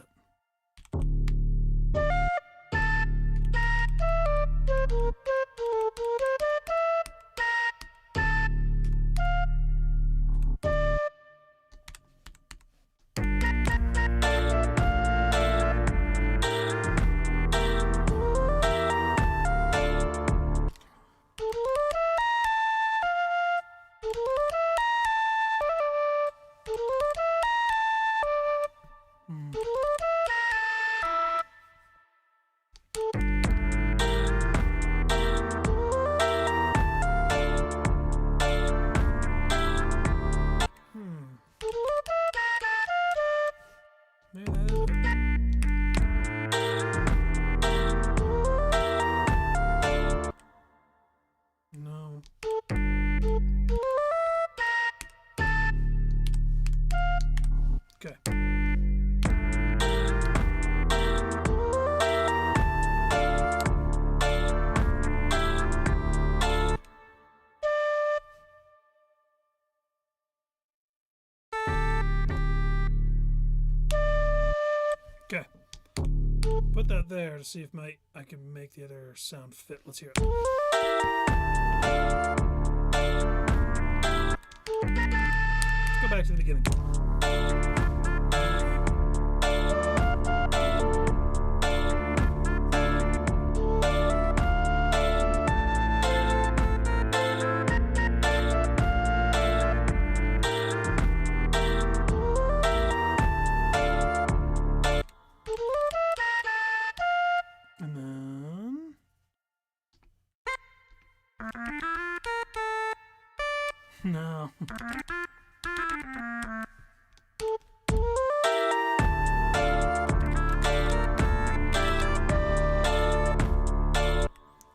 Maybe that is it. No. Okay. Okay. Put that there to see if I can make the other sound fit. Let's hear it. Let's go back to the beginning. And then no.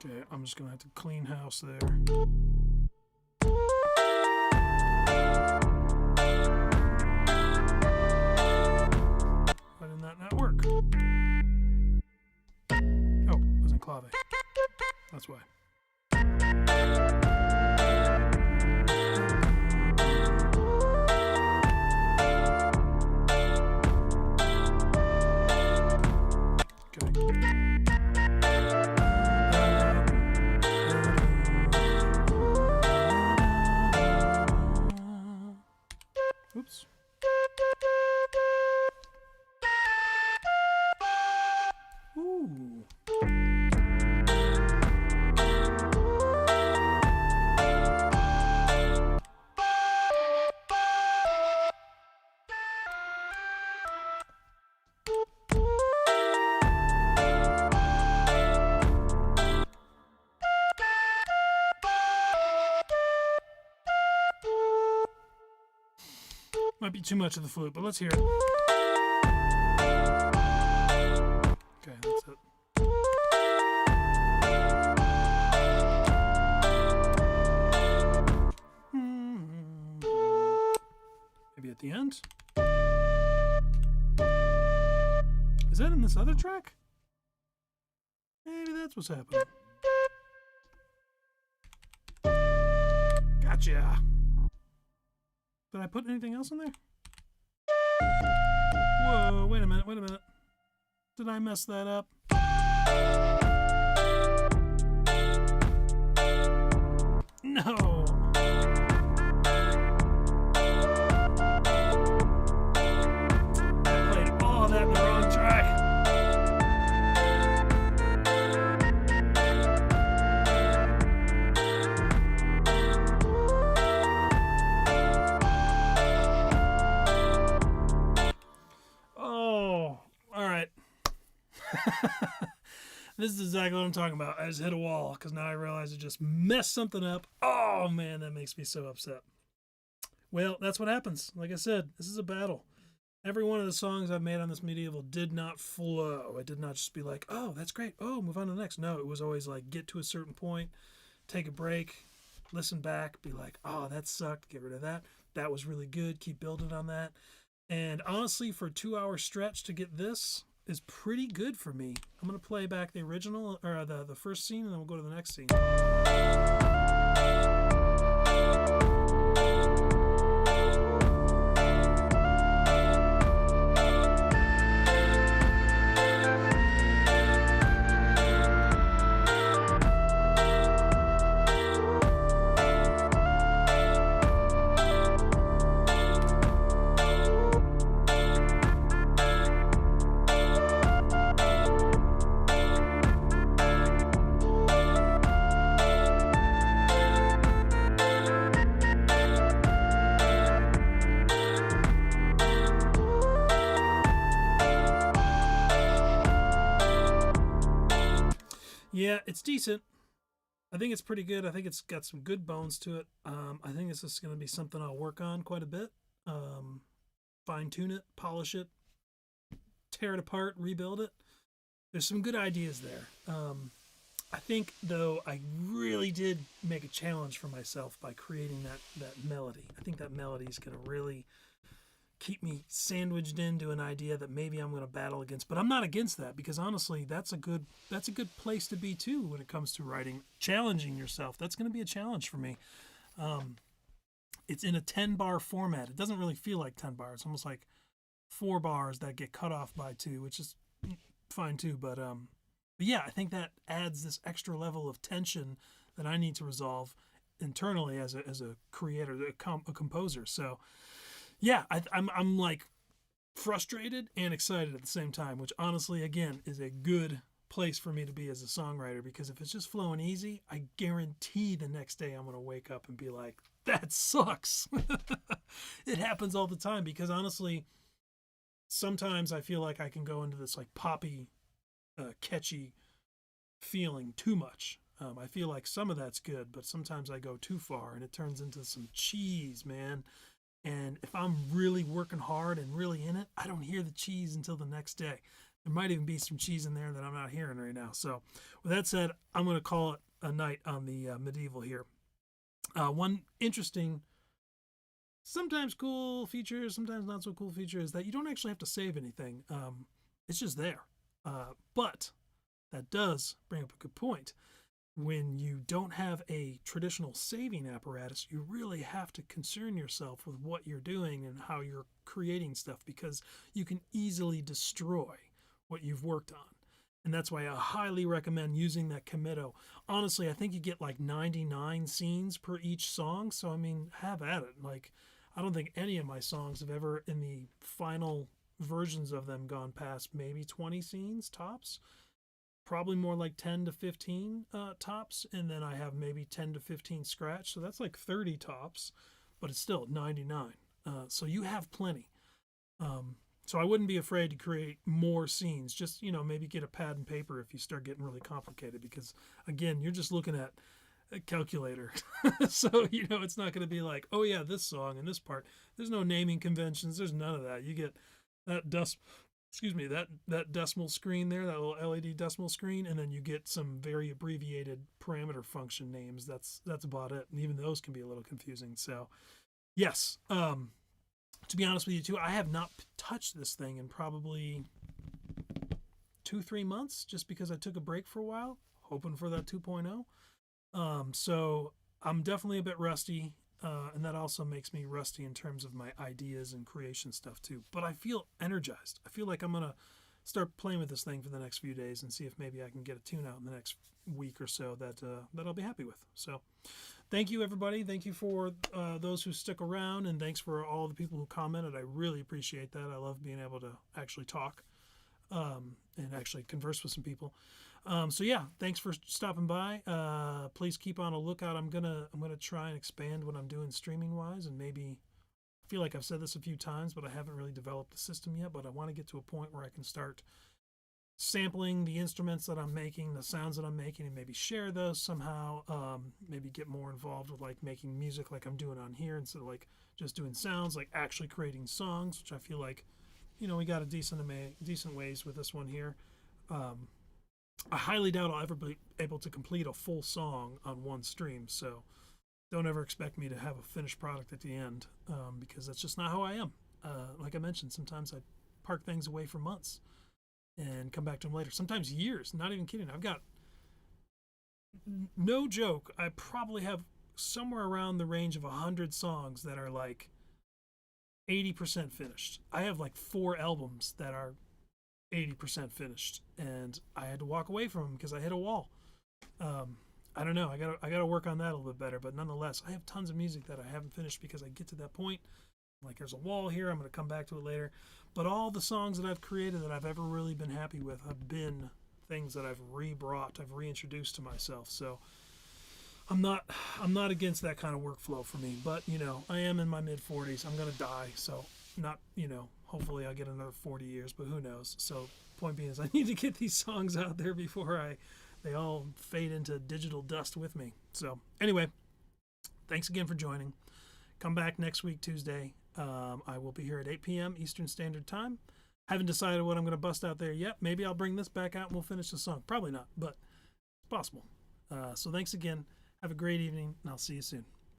Okay, I'm just gonna have to clean house there. Why did that not work? Oh, it was in clave. That's why. Oops. Ooh. Might be too much of the flute, but let's hear it. Okay, that's it. Maybe at the end? Is that in this other track? Maybe that's what's happening. Gotcha! Did I put anything else in there? Whoa, wait a minute, wait a minute. Did I mess that up? No! I played all of that in the wrong track. This is exactly what I'm talking about. I just hit a wall because now I realize I just messed something up. Oh man, that makes me so upset. Well, that's what happens. Like I said, this is a battle. Every one of the songs I've made on this medieval did not flow. It did not just be like, oh, that's great. Oh, move on to the next. No, it was always like get to a certain point, take a break, listen back, be like, oh, that sucked. Get rid of that. That was really good. Keep building on that. And honestly, for a 2-hour stretch to get this is pretty good for me. I'm going to play back the original, or the first scene, and then we'll go to the next scene. Yeah, it's decent. I think it's pretty good. I think it's got some good bones to it. I think this is going to be something I'll work on quite a bit. Fine tune it, polish it, tear it apart, rebuild it. There's some good ideas there. I think, though, I really did make a challenge for myself by creating that melody. I think that melody is going to really keep me sandwiched into an idea that maybe I'm going to battle against. But I'm not against that because honestly, that's a good place to be too when it comes to writing, challenging yourself. That's going to be a challenge for me. It's in a 10-bar format. It doesn't really feel like 10 bars. It's almost like 4 bars that get cut off by 2, which is fine too. But yeah, I think that adds this extra level of tension that I need to resolve internally as a creator, a composer. So yeah, I'm like frustrated and excited at the same time, which honestly, again, is a good place for me to be as a songwriter, because if it's just flowing easy, I guarantee the next day I'm going to wake up and be like, that sucks. It happens all the time because honestly, sometimes I feel like I can go into this like poppy, catchy feeling too much. I feel like some of that's good, but sometimes I go too far and it turns into some cheese, man. And if I'm really working hard and really in it, I don't hear the cheese until the next day. There might even be some cheese in there that I'm not hearing right now. So with that said, I'm going to call it a night on the medieval here. One interesting, sometimes cool feature, sometimes not so cool feature is that you don't actually have to save anything. It's just there. But that does bring up a good point. When you don't have a traditional saving apparatus, you really have to concern yourself with what you're doing and how you're creating stuff, because you can easily destroy what you've worked on. And that's why I highly recommend using that Committo. Honestly, I think you get like 99 scenes per each song. So, I mean, have at it. Like, I don't think any of my songs have ever, in the final versions of them, gone past maybe 20 scenes tops. Probably more like 10 to 15 tops, and then I have maybe 10 to 15 scratch, so that's like 30 tops, but it's still 99. So you have plenty. So I wouldn't be afraid to create more scenes. Just, maybe get a pad and paper if you start getting really complicated, because again, you're just looking at a calculator. So, it's not going to be like, oh yeah, this song and this part. There's no naming conventions. There's none of that. You get that that decimal screen there, that little LED decimal screen, and then you get some very abbreviated parameter function names. That's about it. And even those can be a little confusing. So, yes, to be honest with you too, I have not touched this thing in probably 2-3 months, just because I took a break for a while, hoping for that 2.0. So I'm definitely a bit rusty. And that also makes me rusty in terms of my ideas and creation stuff too. But I feel energized. I feel like I'm going to start playing with this thing for the next few days and see if maybe I can get a tune out in the next week or so that I'll be happy with. So thank you, everybody. Thank you for those who stick around, and thanks for all the people who commented. I really appreciate that. I love being able to actually talk and actually converse with some people. So yeah, thanks for stopping by. Please keep on a lookout. I'm gonna try and expand what I'm doing streaming wise, and maybe, I feel like I've said this a few times, but I haven't really developed the system yet. But I want to get to a point where I can start sampling the instruments that I'm making, the sounds that I'm making, and maybe share those somehow. Maybe get more involved with like making music like I'm doing on here instead of like just doing sounds, like actually creating songs, which I feel like, you know, we got a decent ways with this one here. I highly doubt I'll ever be able to complete a full song on one stream, so don't ever expect me to have a finished product at the end, because that's just not how I am. Like I mentioned, sometimes I park things away for months and come back to them later, sometimes years. Not even kidding. I've got, no joke, I probably have somewhere around the range of 100 songs that are like 80% finished. I have like 4 albums that are 80% finished, and I had to walk away from them because I hit a wall. I don't know. I gotta work on that a little bit better, but nonetheless, I have tons of music that I haven't finished because I get to that point. Like, there's a wall here. I'm gonna come back to it later. But all the songs that I've created that I've ever really been happy with have been things that I've I've reintroduced to myself. So I'm not against that kind of workflow for me. But you know, I am in my mid 40s. I'm gonna die, so not, you know. Hopefully I'll get another 40 years, but who knows. So point being is I need to get these songs out there before they all fade into digital dust with me. So anyway, thanks again for joining. Come back next week, Tuesday. I will be here at 8 p.m. Eastern Standard Time. Haven't decided what I'm going to bust out there yet. Maybe I'll bring this back out and we'll finish the song. Probably not, but it's possible. So thanks again. Have a great evening, and I'll see you soon.